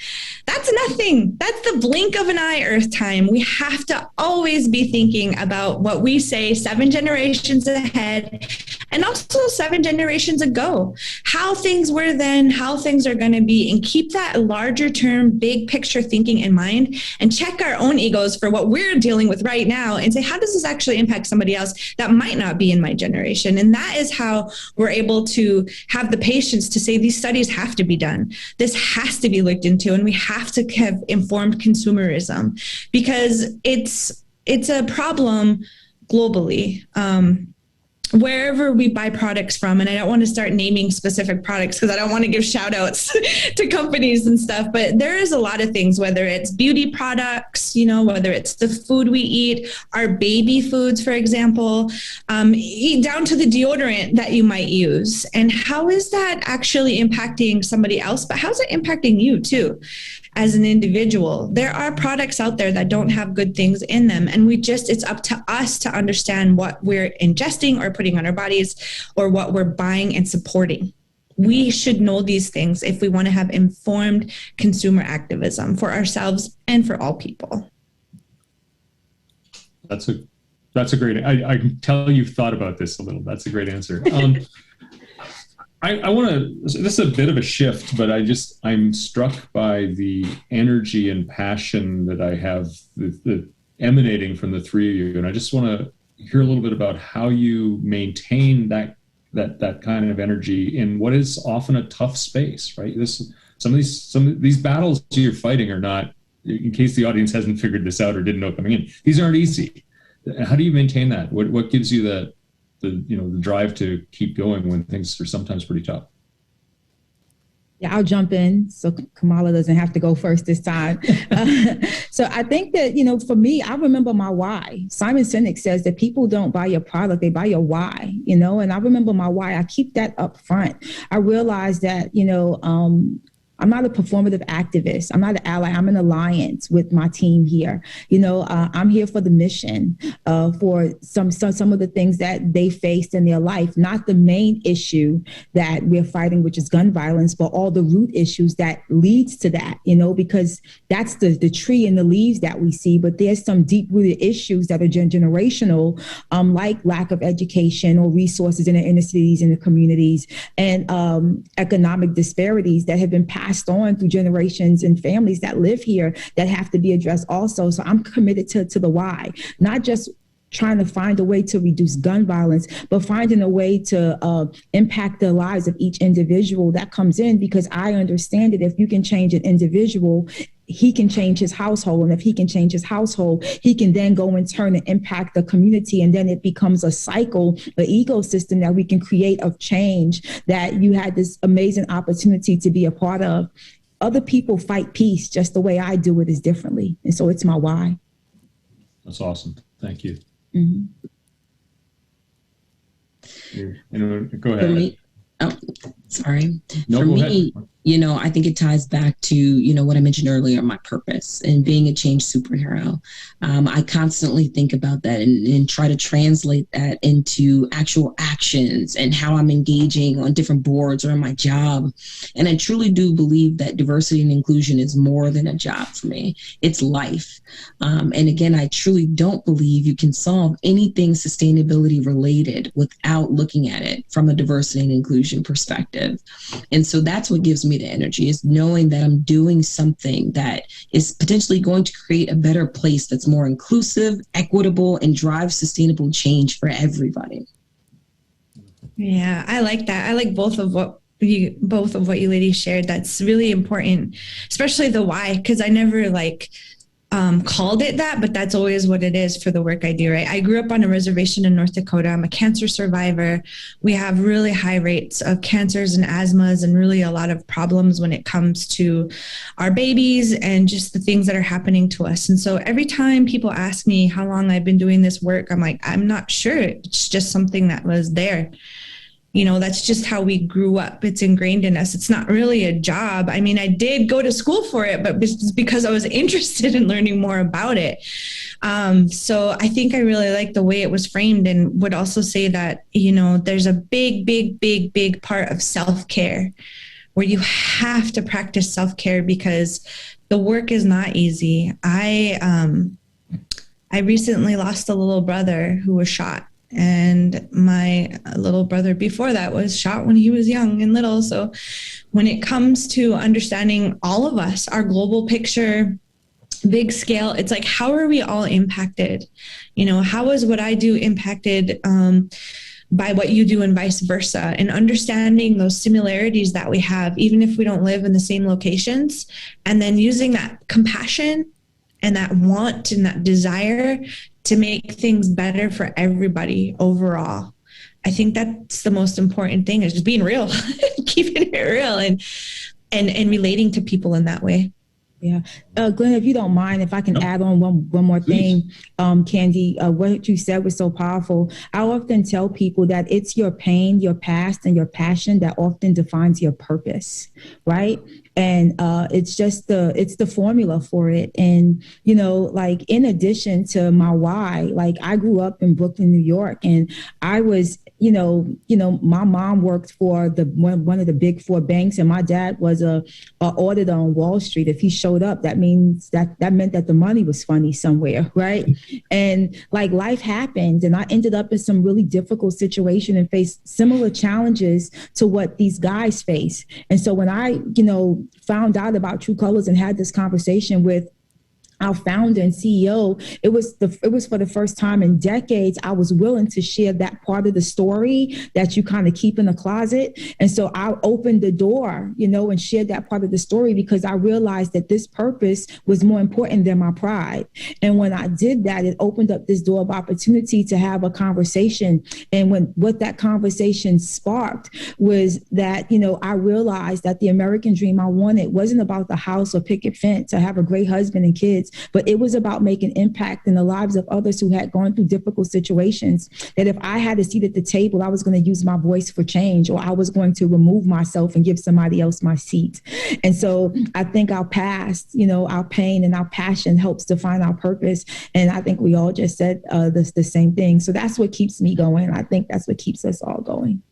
That's nothing. That's the blink of an eye Earth time. We have to always be thinking about what we say 7 generations ahead and also 7 generations ago, how things were then, how things are going to be, and keep that larger term, big picture thinking in mind and check our own egos for what we're dealing with right now and say, how does this actually impact somebody else that might not be in my generation? And that is how we're able to have the patience to say these studies have to be done. This has to be looked into, and we have to have informed consumerism because it's a problem globally. Wherever we buy products from, and I don't want to start naming specific products because I don't want to give shout outs to companies and stuff, but there is a lot of things, whether it's beauty products, whether it's the food we eat, our baby foods, for example, down to the deodorant that you might use. And how is that actually impacting somebody else? But how's it impacting you too? As an individual, there are products out there that don't have good things in them. And it's up to us to understand what we're ingesting or putting on our bodies or what we're buying and supporting. We should know these things if we want to have informed consumer activism for ourselves and for all people.
That's a great, I can tell you've thought about this a little. That's a great answer. I want to, this is a bit of a shift, but I'm struck by the energy and passion that I have the emanating from the three of you. And I just want to hear a little bit about how you maintain that kind of energy in what is often a tough space, right? Some of these battles you're fighting are not, in case the audience hasn't figured this out or didn't know coming in, these aren't easy. How do you maintain that? What gives you the drive to keep going when things are sometimes pretty tough?
Yeah, I'll jump in so Kamala doesn't have to go first this time. So I think that, for me, I remember my why. Simon Sinek says that people don't buy your product, they buy your why, and I remember my why. I keep that up front. I realized that, I'm not a performative activist. I'm not an ally. I'm an alliance with my team here. I'm here for the mission, for some of the things that they faced in their life, not the main issue that we're fighting, which is gun violence, but all the root issues that leads to that, because that's the tree and the leaves that we see. But there's some deep-rooted issues that are generational, like lack of education or resources in the inner cities and the communities, and economic disparities that have been passed on through generations and families that live here that have to be addressed also. So I'm committed to the why, not just trying to find a way to reduce gun violence, but finding a way to impact the lives of each individual that comes in, because I understand that if you can change an individual, he can change his household. And if he can change his household, he can then go in turn and impact the community. And then it becomes a cycle, an ecosystem that we can create of change that you had this amazing opportunity to be a part of. Other people fight peace just the way I do it is differently. And so it's my why.
That's awesome. Thank you.
Mm-hmm.
Go ahead.
For me, sorry.
No,
For
go
me,
ahead.
I think it ties back to, what I mentioned earlier, my purpose and being a change superhero. I constantly think about that and try to translate that into actual actions and how I'm engaging on different boards or in my job. And I truly do believe that diversity and inclusion is more than a job for me. It's life. And again, I truly don't believe you can solve anything sustainability related without looking at it from a diversity and inclusion perspective. And so that's what gives me the energy, is knowing that I'm doing something that is potentially going to create a better place that's more inclusive, equitable, and drive sustainable change for everybody.
Yeah, I like that. I like both of what you ladies shared. That's really important, especially the why, because I never called it that, but that's always what it is for the work I do, right? I grew up on a reservation in North Dakota. I'm a cancer survivor. We have really high rates of cancers and asthmas and really a lot of problems when it comes to our babies and just the things that are happening to us. And so every time people ask me how long I've been doing this work, I'm like, I'm not sure. It's just something that was there. That's just how we grew up. It's ingrained in us. It's not really a job. I mean, I did go to school for it, but it's because I was interested in learning more about it. So I think I really like the way it was framed, and would also say that, there's a big part of self-care where you have to practice self-care because the work is not easy. I recently lost a little brother who was shot. And my little brother before that was shot when he was young and little. So when it comes to understanding all of us, our global picture, big scale, it's like, how are we all impacted? How is what I do impacted by what you do and vice versa? And understanding those similarities that we have, even if we don't live in the same locations, and then using that compassion and that want and that desire to make things better for everybody overall. I think that's the most important thing, is just being real, keeping it real and relating to people in that way.
Yeah. Glenn, if you don't mind, if I can add on one more thing, Candy, what you said was so powerful. I often tell people that it's your pain, your past, and your passion that often defines your purpose, right? And it's the formula for it. And, like, in addition to my why, like, I grew up in Brooklyn, New York, and I was, my mom worked for one of the big four banks, and my dad was a auditor on Wall Street. If he showed up, that meant that the money was funny somewhere, right? And like, life happened, and I ended up in some really difficult situation and faced similar challenges to what these guys face. And so when I, found out about True Colors and had this conversation with our founder and CEO, it was for the first time in decades, I was willing to share that part of the story that you kind of keep in the closet. And so I opened the door, and shared that part of the story because I realized that this purpose was more important than my pride. And when I did that, it opened up this door of opportunity to have a conversation. And what that conversation sparked was that, I realized that the American dream I wanted wasn't about the house or picket fence or have a great husband and kids, but it was about making impact in the lives of others who had gone through difficult situations. That if I had a seat at the table, I was going to use my voice for change, or I was going to remove myself and give somebody else my seat. And so I think our past, our pain and our passion helps define our purpose. And I think we all just said the same thing. So that's what keeps me going. I think that's what keeps us all going.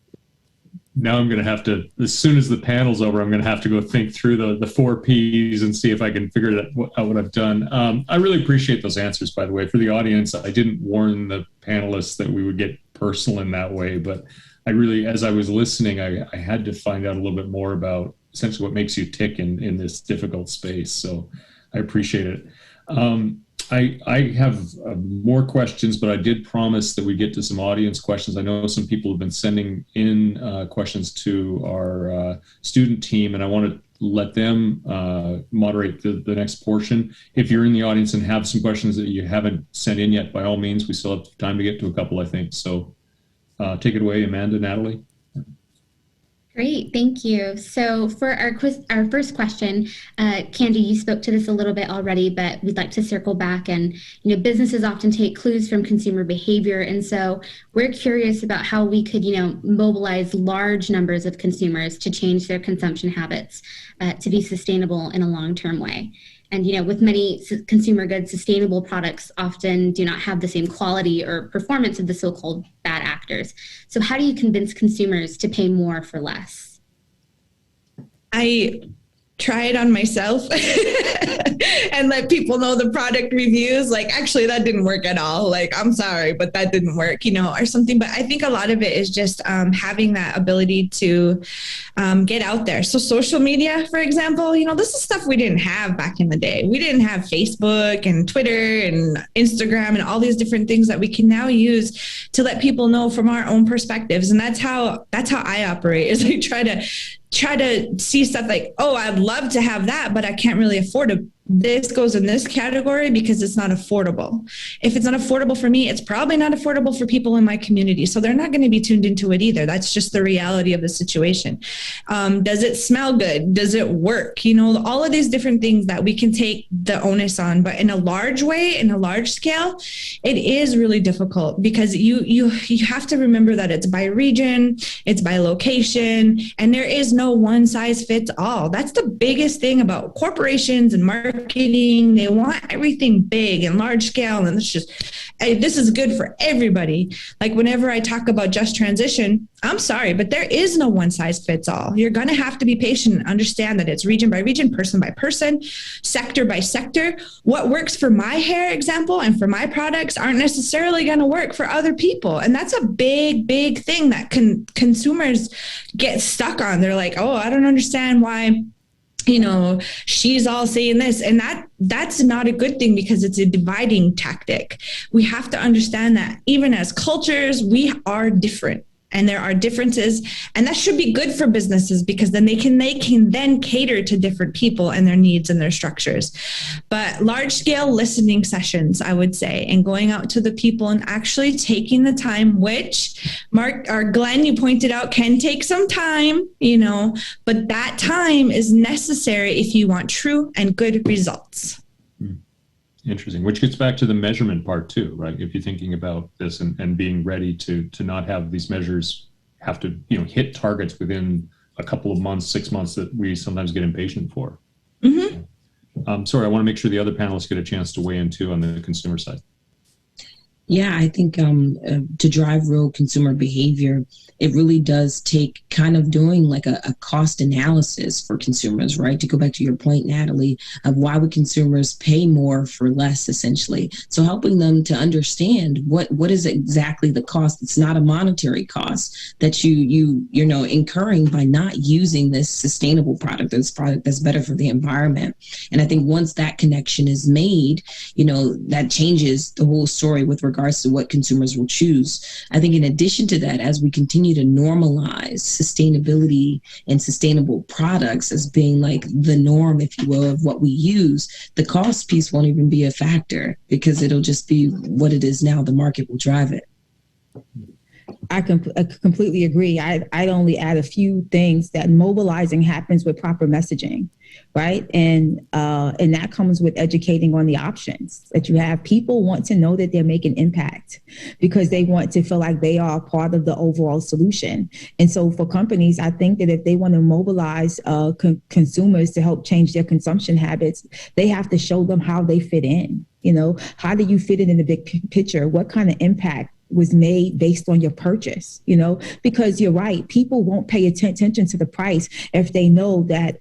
Now I'm going to have to, as soon as the panel's over, I'm going to have to go think through the 4 Ps and see if I can figure out what I've done. I really appreciate those answers, by the way. For the audience, I didn't warn the panelists that we would get personal in that way, but I really, as I was listening, I had to find out a little bit more about essentially what makes you tick in this difficult space. So I appreciate it. I have more questions, but I did promise that we get to some audience questions. I know some people have been sending in questions to our student team, and I want to let them moderate the next portion. If you're in the audience and have some questions that you haven't sent in yet, by all means, we still have time to get to a couple, I think. So take it away, Amanda, Natalie.
Great, thank you. So for our first question, Candy, you spoke to this a little bit already, but we'd like to circle back. And businesses often take clues from consumer behavior, and so we're curious about how we could mobilize large numbers of consumers to change their consumption habits to be sustainable in a long-term way. And with many consumer goods, sustainable products often do not have the same quality or performance of the so-called bad actors. So how do you convince consumers to pay more for less?
I try it on myself and let people know the product reviews. Like, actually, that didn't work at all. Like, I'm sorry, but that didn't work, or something. But I think a lot of it is just having that ability to get out there. So social media, for example, this is stuff we didn't have back in the day. We didn't have Facebook and Twitter and Instagram and all these different things that we can now use to let people know from our own perspectives. And that's how I operate, is I try to see stuff like, oh, I'd love to have that, but I can't really afford to this goes in this category because it's not affordable. If it's not affordable for me, it's probably not affordable for people in my community. So they're not going to be tuned into it either. That's just the reality of the situation. Does it smell good? Does it work? You know, all of these different things that we can take the onus on, but in a large way, in a large scale, it is really difficult because you have to remember that it's by region, it's by location, and there is no one size fits all. That's the biggest thing about corporations and marketing. They want everything big and large scale, and this is good for everybody. Like whenever I talk about just transition, I'm sorry, but there is no one size fits all. You're going to have to be patient and understand that it's region by region, person by person, sector by sector. What works for my hair example and for my products aren't necessarily going to work for other people. And that's a big, big thing that consumers get stuck on. They're like, oh, I don't understand why, you know, she's all saying this, and that's not a good thing because it's a dividing tactic. We have to understand that even as cultures, we are different. And there are differences, and that should be good for businesses because then they can then cater to different people and their needs and their structures. But large scale listening sessions, I would say, and going out to the people and actually taking the time, which Mark or Glenn, you pointed out, can take some time, you know, but that time is necessary if you want true and good results.
Interesting, which gets back to the measurement part too, right? If you're thinking about this and being ready to not have these measures have to, you know, hit targets within a couple of months, 6 months that we sometimes get impatient for. Mm-hmm. Sorry, I want to make sure the other panelists get a chance to weigh in too on the consumer side.
Yeah, I think to drive real consumer behavior, it really does take kind of doing like a cost analysis for consumers, right? To go back to your point, Natalie, of why would consumers pay more for less, essentially. So helping them to understand what is exactly the cost. It's not a monetary cost that you're incurring by not using this sustainable product, this product that's better for the environment. And I think once that connection is made, you know, that changes the whole story with regards to what consumers will choose. I think in addition to that, as we continue to normalize sustainability and sustainable products as being like the norm, if you will, of what we use, the cost piece won't even be a factor because it'll just be what it is now. The market will drive it.
I completely agree. I'd only add a few things that mobilizing happens with proper messaging, right? And that comes with educating on the options that you have. People want to know that they're making impact because they want to feel like they are part of the overall solution. And so for companies, I think that if they want to mobilize consumers to help change their consumption habits, they have to show them how they fit in. You know, how do you fit in the big picture? What kind of impact was made based on your purchase, you know, because you're right. People won't pay attention to the price if they know that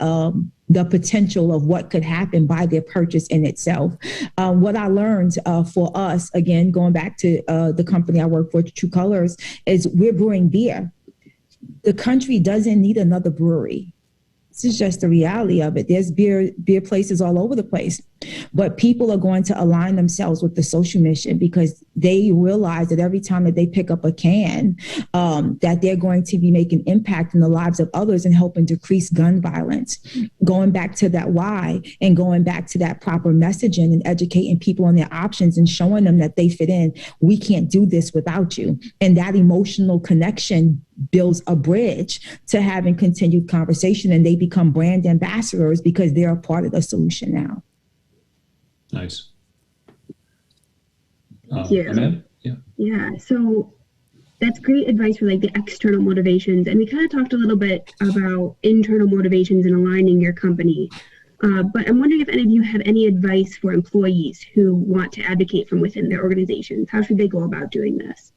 the potential of what could happen by their purchase in itself. What I learned for us, again, going back to the company I work for, True Colors, is we're brewing beer. The country doesn't need another brewery. This is just the reality of it. There's beer places all over the place, but people are going to align themselves with the social mission because they realize that every time that they pick up a can, that they're going to be making impact in the lives of others and helping decrease gun violence. Going back to that why and going back to that proper messaging and educating people on their options and showing them that they fit in. We can't do this without you. And that emotional connection builds a bridge to having continued conversation, and they become brand ambassadors because they're a part of the solution now.
Nice.
Thank you.
Amanda?
Yeah. So that's great advice for like the external motivations. And we kind of talked a little bit about internal motivations and aligning your company. But I'm wondering if any of you have any advice for employees who want to advocate from within their organizations. How should they go about doing this?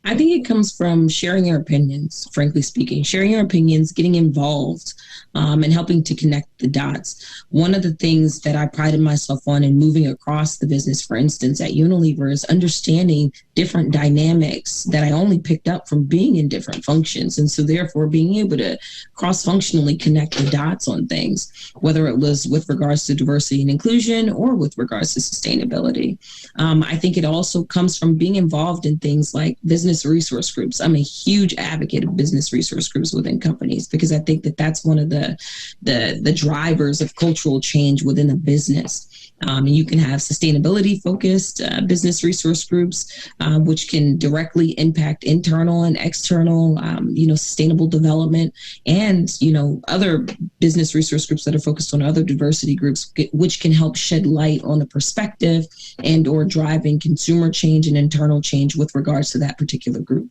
I think it comes from sharing your opinions, frankly speaking, sharing your opinions, getting involved, and helping to connect the dots. One of the things that I prided myself on in moving across the business, for instance, at Unilever, is understanding different dynamics that I only picked up from being in different functions. And so therefore being able to cross-functionally connect the dots on things, whether it was with regards to diversity and inclusion or with regards to sustainability. I think it also comes from being involved in things like business resource groups. I'm a huge advocate of business resource groups within companies because I think that that's one of the drivers of cultural change within a business. And you can have sustainability focused business resource groups, which can directly impact internal and external, sustainable development, and, other business resource groups that are focused on other diversity groups, which can help shed light on the perspective and or driving consumer change and internal change with regards to that particular group.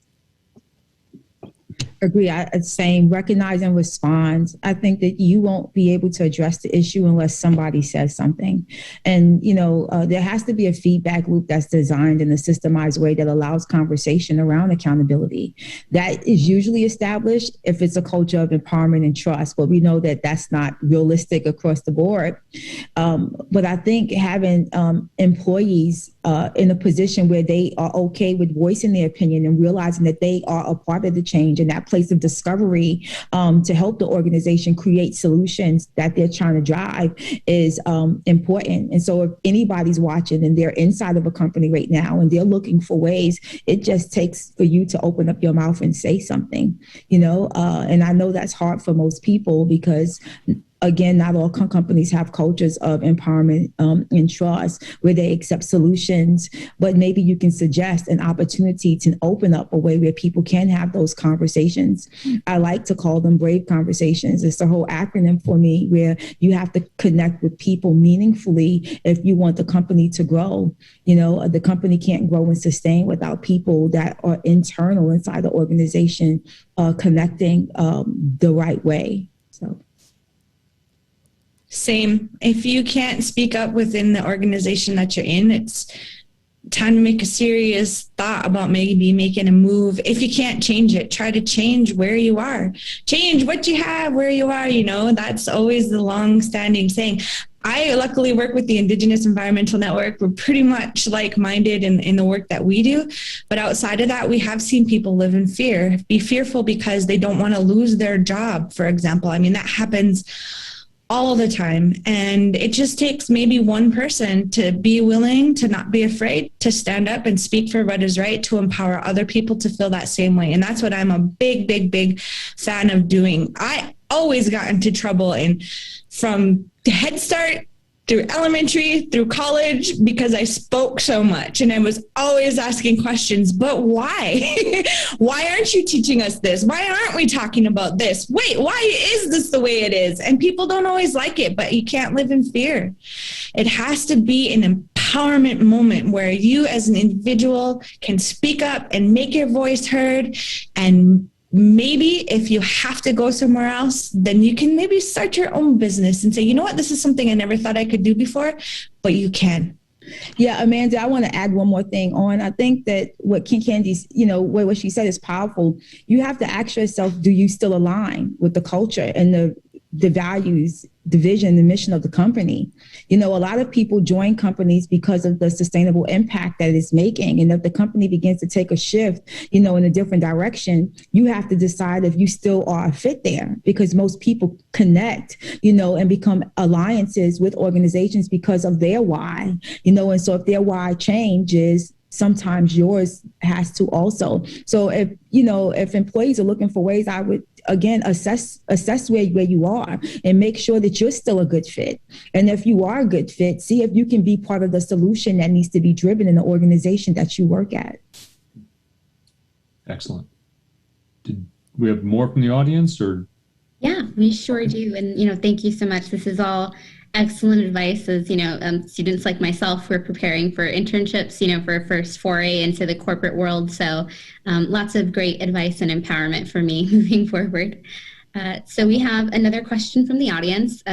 Agree. Saying recognize and respond. I think that you won't be able to address the issue unless somebody says something. And, there has to be a feedback loop that's designed in a systemized way that allows conversation around accountability. That is usually established if it's a culture of empowerment and trust, but we know that that's not realistic across the board. But I think having employees in a position where they are okay with voicing their opinion and realizing that they are a part of the change and that place of discovery to help the organization create solutions that they're trying to drive is important. And so if anybody's watching and they're inside of a company right now and they're looking for ways, it just takes for you to open up your mouth and say something, and I know that's hard for most people because again, not all companies have cultures of empowerment and trust where they accept solutions, but maybe you can suggest an opportunity to open up a way where people can have those conversations. I like to call them brave conversations. It's a whole acronym for me where you have to connect with people meaningfully if you want the company to grow. The company can't grow and sustain without people that are internal inside the organization connecting the right way. So.
Same. If you can't speak up within the organization that you're in, it's time to make a serious thought about maybe making a move. If you can't change it, try to change where you are. Change what you have where you are, that's always the long-standing saying. I luckily work with the Indigenous Environmental Network. We're pretty much like-minded in the work that we do. But outside of that, we have seen people live in fear, be fearful because they don't want to lose their job, for example. That happens all the time. And it just takes maybe one person to be willing to not be afraid to stand up and speak for what is right, to empower other people to feel that same way. And that's what I'm a big, big, big fan of doing. I always got into trouble from Head Start through elementary, through college, because I spoke so much and I was always asking questions, but why? Why aren't you teaching us this? Why aren't we talking about this? Wait, why is this the way it is? And people don't always like it, but you can't live in fear. It has to be an empowerment moment where you as an individual can speak up and make your voice heard. And maybe if you have to go somewhere else, then you can maybe start your own business and say, you know what, this is something I never thought I could do before, but you can.
Yeah, Amanda, I want to add one more thing on. I think that what Candy's, what she said is powerful. You have to ask yourself, do you still align with the culture and the values, the vision, the mission of the company? A lot of people join companies because of the sustainable impact that it's making. And if the company begins to take a shift, in a different direction, you have to decide if you still are a fit there, because most people connect, and become alliances with organizations because of their why, and so if their why changes, sometimes yours has to also. So if employees are looking for ways, I would again assess where you are and make sure that you're still a good fit. And if you are a good fit, see if you can be part of the solution that needs to be driven in the organization that you work at.
Excellent. Did we have more from the audience or?
Yeah, we sure do. And, thank you so much. This is all excellent advice as, students like myself who are preparing for internships, for a first foray into the corporate world. So lots of great advice and empowerment for me moving forward. So we have another question from the audience,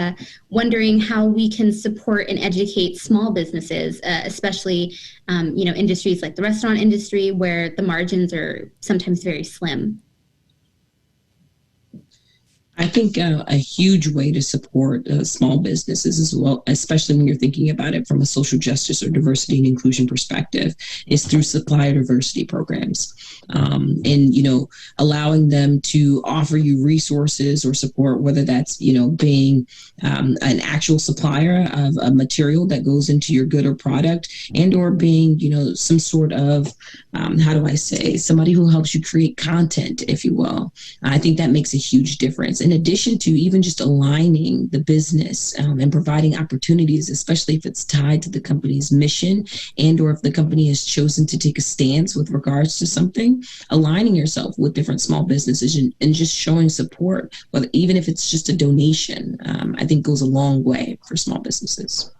wondering how we can support and educate small businesses, especially, industries like the restaurant industry where the margins are sometimes very slim.
I think a huge way to support small businesses as well, especially when you're thinking about it from a social justice or diversity and inclusion perspective, is through supplier diversity programs. And, allowing them to offer you resources or support, whether that's, being an actual supplier of a material that goes into your good or product, and or being, some sort of, somebody who helps you create content, if you will. I think that makes a huge difference. In addition to even just aligning the business and providing opportunities, especially if it's tied to the company's mission and or if the company has chosen to take a stance with regards to something, aligning yourself with different small businesses and just showing support, whether even if it's just a donation, I think goes a long way for small businesses.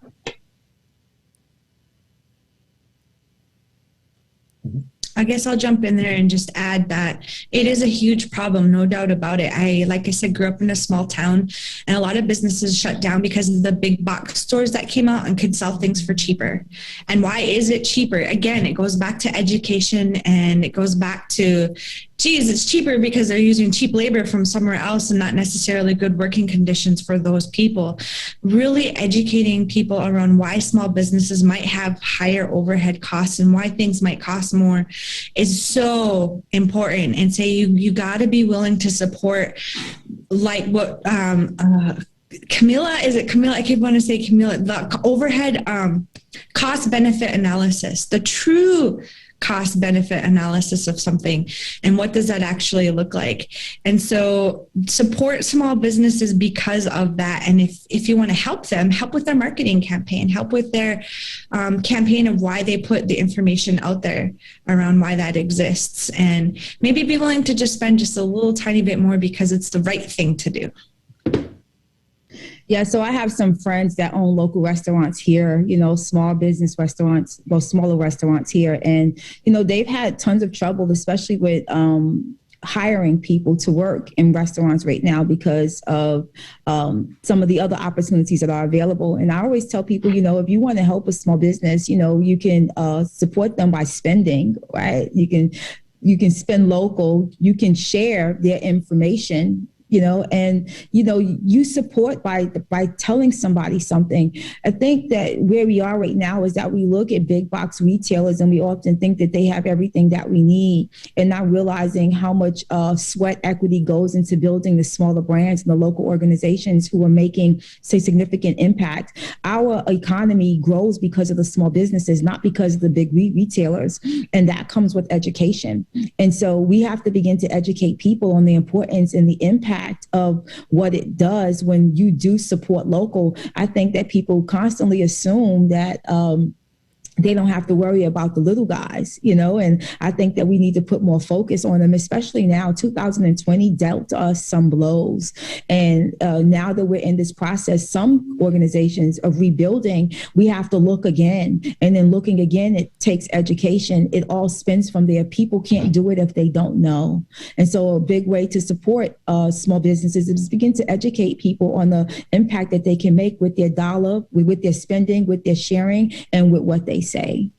I guess I'll jump in there and just add that it is a huge problem, no doubt about it. Like I said, grew up in a small town, and a lot of businesses shut down because of the big box stores that came out and could sell things for cheaper. And why is it cheaper? Again, it goes back to education, and it goes back to, it's cheaper because they're using cheap labor from somewhere else and not necessarily good working conditions for those people. Really educating people around why small businesses might have higher overhead costs and why things might cost more is so important. And say you got to be willing to support, like what Camila, is it Camila? I keep wanting to say Camila, the overhead cost benefit analysis, the true cost benefit analysis of something, and what does that actually look like. And so support small businesses because of that. And if you want to help them, help with their marketing campaign, help with their campaign of why they put the information out there around why that exists, and maybe be willing to just spend just a little tiny bit more because it's the right thing to do.
Yeah, so I have some friends that own local restaurants here, small business restaurants, well, smaller restaurants here. And, they've had tons of trouble, especially with hiring people to work in restaurants right now because of some of the other opportunities that are available. And I always tell people, if you want to help a small business, you can support them by spending, right? You can spend local, you can share their information, and, you support by telling somebody something. I think that where we are right now is that we look at big box retailers and we often think that they have everything that we need, and not realizing how much sweat equity goes into building the smaller brands and the local organizations who are making, say, significant impact. Our economy grows because of the small businesses, not because of the big retailers. And that comes with education. And so we have to begin to educate people on the importance and the impact of what it does when you do support local. I think that people constantly assume that they don't have to worry about the little guys, and I think that we need to put more focus on them, especially now. 2020 dealt us some blows. And now that we're in this process, some organizations of rebuilding, we have to look again. And then looking again, it takes education. It all spins from there. People can't do it if they don't know. And so a big way to support small businesses is begin to educate people on the impact that they can make with their dollar, with their spending, with their sharing, and with what they say.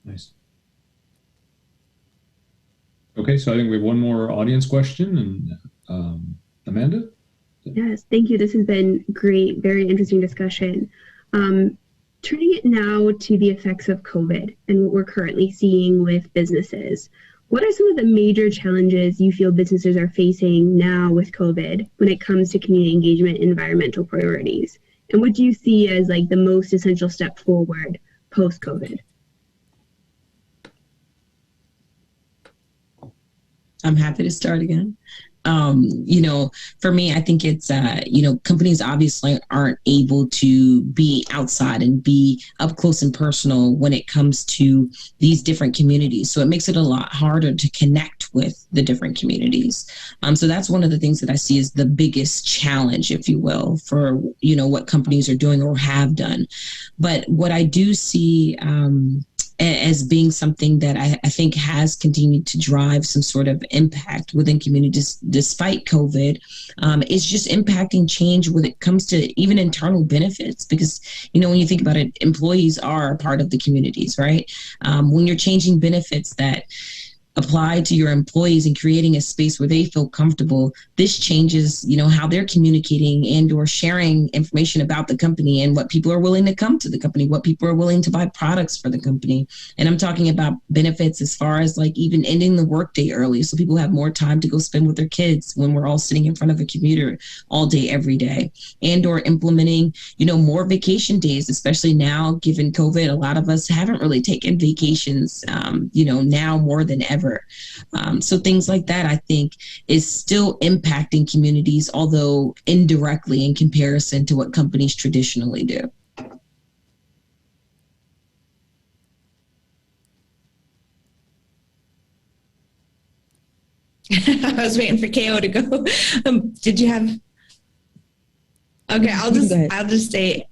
Nice. Okay, so I think we have one more audience question, and Amanda?
Yes, thank you. This has been great, very interesting discussion. Turning it now to the effects of COVID and what we're currently seeing with businesses. What are some of the major challenges you feel businesses are facing now with COVID when it comes to community engagement and environmental priorities? And what do you see as like the most essential step forward post-COVID?
I'm happy to start again. For me, I think it's, companies obviously aren't able to be outside and be up close and personal when it comes to these different communities. So it makes it a lot harder to connect with the different communities. So that's one of the things that I see as the biggest challenge, if you will, for, what companies are doing or have done. But what I do see, as being something that I think has continued to drive some sort of impact within communities despite COVID, is just impacting change when it comes to even internal benefits. Because, when you think about it, employees are a part of the communities, right? When you're changing benefits that applied to your employees and creating a space where they feel comfortable, this changes, how they're communicating and or sharing information about the company and what people are willing to come to the company, what people are willing to buy products for the company. And I'm talking about benefits as far as like even ending the workday early so people have more time to go spend with their kids when we're all sitting in front of a computer all day, every day, and or implementing, more vacation days, especially now given COVID. A lot of us haven't really taken vacations, now more than ever. So things like that, I think, is still impacting communities, although indirectly in comparison to what companies traditionally do.
I was waiting for KO to go. Did you have? Okay, I'll just say,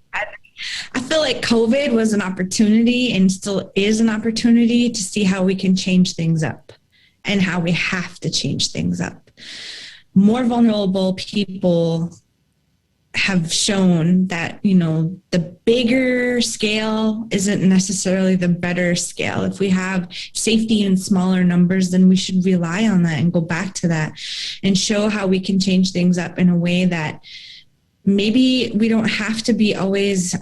I feel like COVID was an opportunity and still is an opportunity to see how we can change things up and how we have to change things up. More vulnerable people have shown that, the bigger scale isn't necessarily the better scale. If we have safety in smaller numbers, then we should rely on that and go back to that and show how we can change things up in a way that maybe we don't have to be always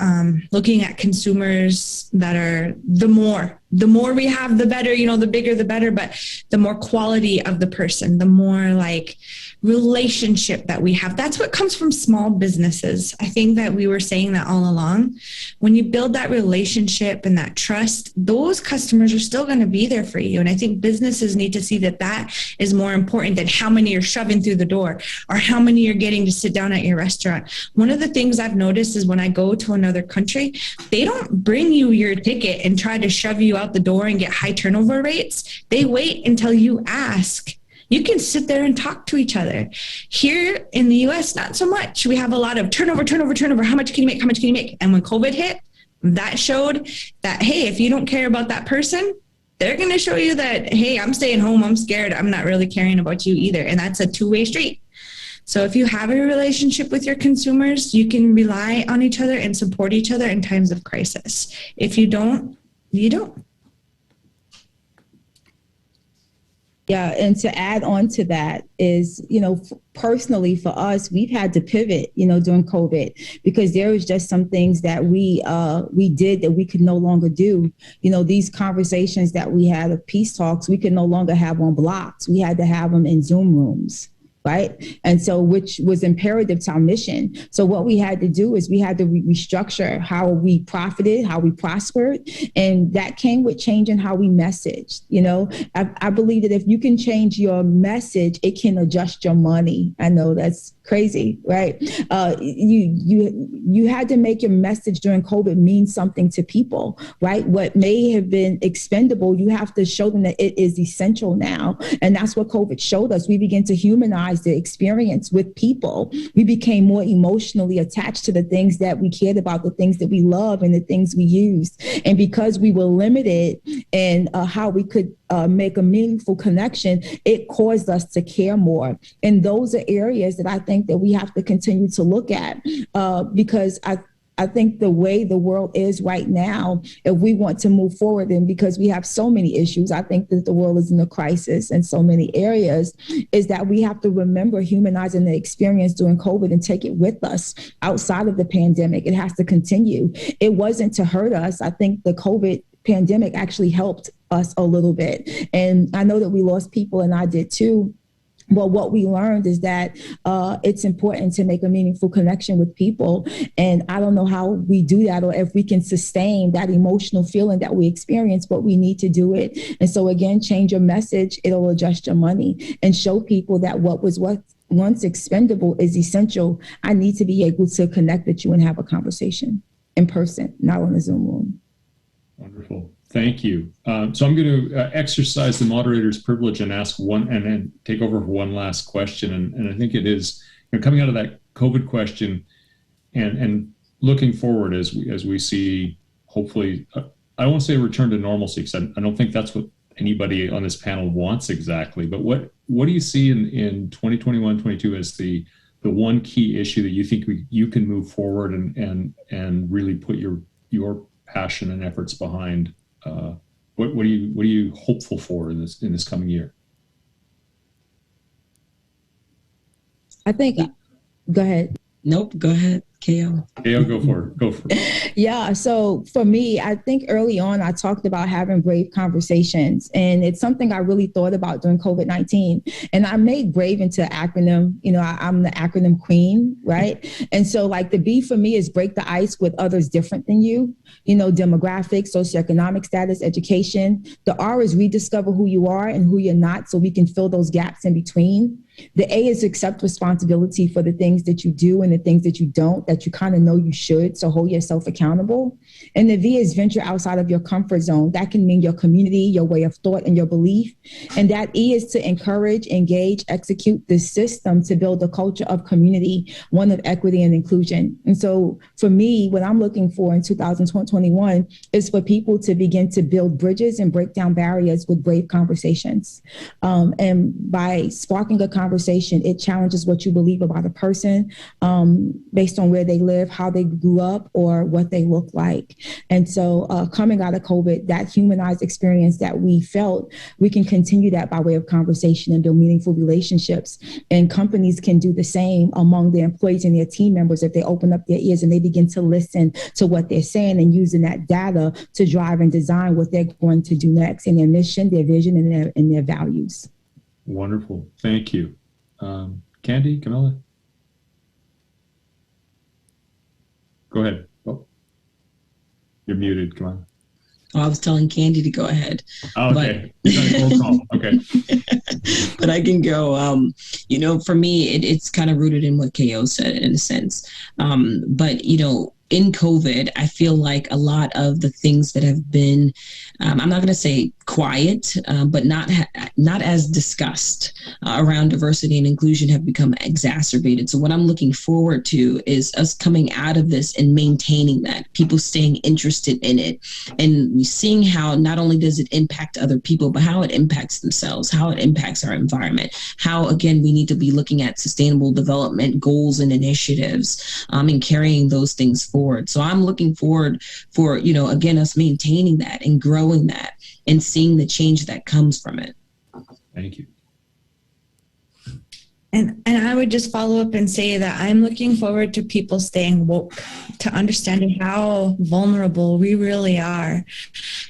looking at consumers that are the more we have, the better, the bigger, the better, but the more quality of the person, the more like relationship that we have. That's what comes from small businesses. I think that we were saying that all along. When you build that relationship and that trust, those customers are still going to be there for you. And I think businesses need to see that that is more important than how many you're shoving through the door or how many you're getting to sit down at your restaurant. One of the things I've noticed is when I go to another country, they don't bring you your ticket and try to shove you out the door and get high turnover rates. They wait until you ask. You can sit there and talk to each other. Here in the US, not so much. We have a lot of turnover. How much can you make? How much can you make? And when COVID hit, that showed that, hey, if you don't care about that person, they're going to show you that, hey, I'm staying home. I'm scared. I'm not really caring about you either. And that's a two-way street. So if you have a relationship with your consumers, you can rely on each other and support each other in times of crisis. If you don't, you don't.
Yeah, and to add on to that is, personally for us, we've had to pivot, during COVID, because there was just some things that we did that we could no longer do. These conversations that we had of peace talks, we could no longer have on blocks. We had to have them in Zoom rooms. Right. And so which was imperative to our mission. So what we had to do is we had to restructure how we profited, how we prospered. And that came with changing how we messaged. I believe that if you can change your message, it can adjust your money. I know that's crazy, right? You had to make your message during COVID mean something to people, right? What may have been expendable, you have to show them that it is essential now. And that's what COVID showed us. We began to humanize the experience with people. We became more emotionally attached to the things that we cared about, the things that we love and the things we used. And because we were limited in how we could make a meaningful connection, it caused us to care more. And those are areas that I think that we have to continue to look at because I think the way the world is right now, if we want to move forward, and because we have so many issues, I think that the world is in a crisis in so many areas, is that we have to remember humanizing the experience during COVID and take it with us outside of the pandemic. It has to continue. It wasn't to hurt us. I think the COVID pandemic actually helped us a little bit. And I know that we lost people, and I did too. Well, what we learned is that it's important to make a meaningful connection with people. And I don't know how we do that or if we can sustain that emotional feeling that we experience, but we need to do it. And so again, change your message. It'll adjust your money and show people that what once expendable is essential. I need to be able to connect with you and have a conversation in person, not on a Zoom room.
Wonderful. Thank you. So I'm going to exercise the moderator's privilege and ask one, and then take over for one last question. And I think it is coming out of that COVID question and looking forward as we see, hopefully, I won't say return to normalcy, because I don't think that's what anybody on this panel wants exactly. But what do you see in 2021, 22 as the one key issue that you think you can move forward and really put your passion and efforts behind what are you hopeful for in this coming year?
I think, go ahead.
Nope, go ahead, KO.
KO, go for it.
Yeah, so for me, I think early on I talked about having brave conversations, and it's something I really thought about during COVID-19. And I made brave into an acronym. You know, I'm the acronym queen, right? And so like the B for me is break the ice with others different than you, you know, demographics, socioeconomic status, education. The R is rediscover who you are and who you're not so we can fill those gaps in between. The A is accept responsibility for the things that you do and the things that you don't, that you kind of know you should. So hold yourself accountable. And the V is venture outside of your comfort zone. That can mean your community, your way of thought, and your belief. And that E is to encourage, engage, execute the system to build a culture of community, one of equity and inclusion. And so for me, what I'm looking for in 2021 is for people to begin to build bridges and break down barriers with brave conversations. And by sparking a conversation, it challenges what you believe about a person based on where they live, how they grew up, or what they look like. And so coming out of COVID, that humanized experience that we felt, we can continue that by way of conversation and build meaningful relationships. And companies can do the same among their employees and their team members if they open up their ears and they begin to listen to what they're saying and using that data to drive and design what they're going to do next in their mission, their vision, and their values.
Wonderful. Thank you. Candy, Camilla? Go ahead. Oh, you're muted. Come on.
Oh, I was telling Candy to go ahead.
Oh, okay. You're on a cold call. Okay.
But I can go. You know, for me, it's kind of rooted in what KO said in a sense. But, you know, in COVID, I feel like a lot of the things that have been, I'm not going to say quiet, but not as discussed around diversity and inclusion have become exacerbated. So what I'm looking forward to is us coming out of this and maintaining that, people staying interested in it and seeing how not only does it impact other people, but how it impacts themselves, how it impacts our environment, how, again, we need to be looking at sustainable development goals and initiatives and carrying those things forward. So I'm looking forward for, you know, again, us maintaining that and growing that and seeing the change that comes from it.
Thank you.
And I would just follow up and say that I'm looking forward to people staying woke, to understanding how vulnerable we really are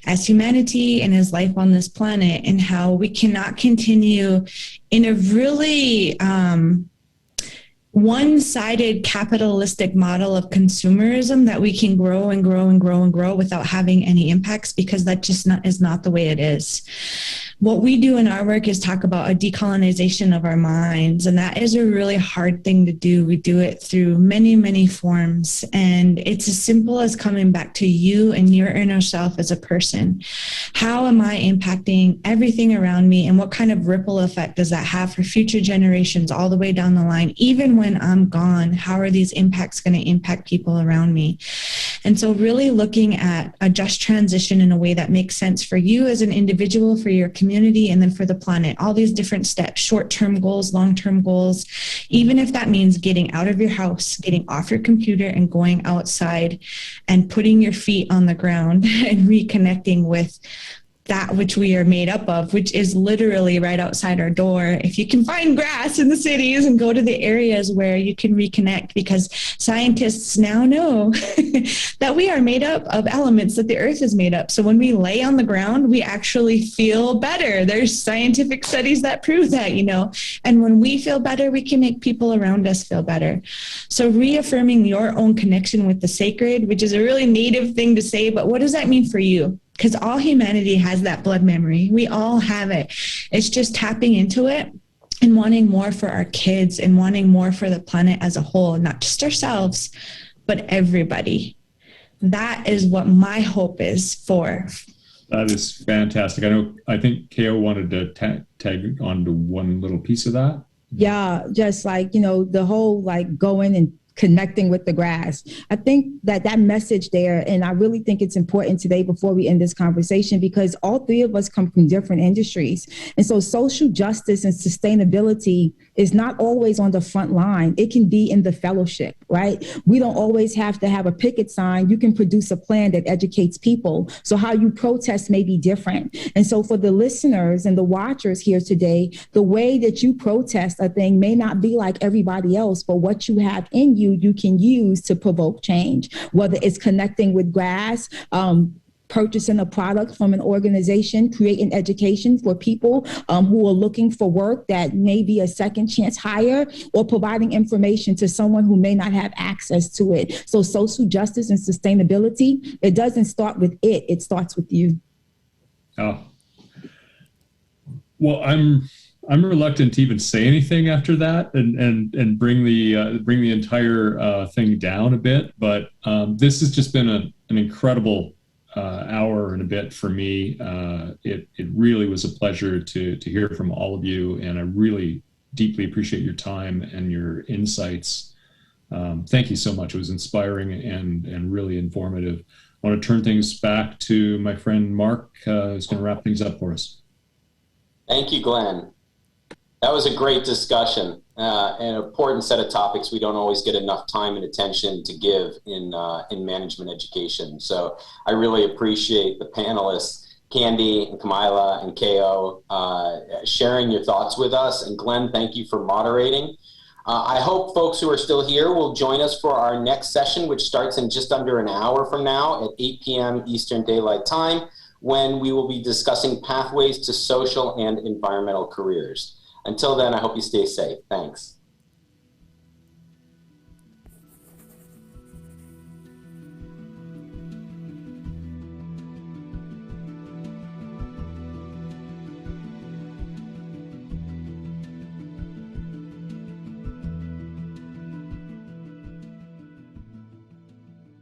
as humanity and as life on this planet, and how we cannot continue in a really one-sided capitalistic model of consumerism that we can grow and grow and grow and grow without having any impacts, because that just is not the way it is. What we do in our work is talk about a decolonization of our minds, and that is a really hard thing to do. We do it through many, many forms, and it's as simple as coming back to you and your inner self as a person. How am I impacting everything around me, and what kind of ripple effect does that have for future generations all the way down the line? Even when I'm gone, how are these impacts going to impact people around me? And so really looking at a just transition in a way that makes sense for you as an individual, for your community, and then for the planet, all these different steps, short-term goals, long-term goals, even if that means getting out of your house, getting off your computer and going outside and putting your feet on the ground and reconnecting with that which we are made up of, which is literally right outside our door. If you can find grass in the cities and go to the areas where you can reconnect, because scientists now know that we are made up of elements that the earth is made up. So when we lay on the ground, we actually feel better. There's scientific studies that prove that, you know, and when we feel better, we can make people around us feel better. So reaffirming your own connection with the sacred, which is a really native thing to say, but what does that mean for you? Because all humanity has that blood memory. We all have it. It's just tapping into it and wanting more for our kids and wanting more for the planet as a whole, not just ourselves, but everybody. That is what my hope is for.
That is fantastic. I think KO wanted to tag on to one little piece of that.
Yeah, just like, you know, the whole like going and connecting with the grass. I think that message there, and I really think it's important today before we end this conversation, because all three of us come from different industries. And so social justice and sustainability is not always on the front line. It can be in the fellowship right? We don't always have to have a picket sign. You can produce a plan that educates people. So how you protest may be different. And so for the listeners and the watchers here today, the way that you protest a thing may not be like everybody else, but what you have in you, you can use to provoke change, whether it's connecting with grass, purchasing a product from an organization, creating education for people who are looking for work that may be a second chance hire, or providing information to someone who may not have access to it. So social justice and sustainability, it doesn't start with it starts with you.
Oh. Well, I'm reluctant to even say anything after that and bring the entire thing down a bit. But this has just been an incredible hour and a bit for me. It really was a pleasure to hear from all of you, and I really deeply appreciate your time and your insights. Thank you so much. It was inspiring and really informative. I want to turn things back to my friend Mark, who's going to wrap things up for us.
Thank you, Glenn. That was a great discussion, an important set of topics we don't always get enough time and attention to give in management education. So I really appreciate the panelists, Candy and Kamila and Ko, sharing your thoughts with us. And Glenn, thank you for moderating. I hope folks who are still here will join us for our next session, which starts in just under an hour from now at 8 p.m. Eastern Daylight Time, when we will be discussing pathways to social and environmental careers. Until then, I hope you stay safe. Thanks.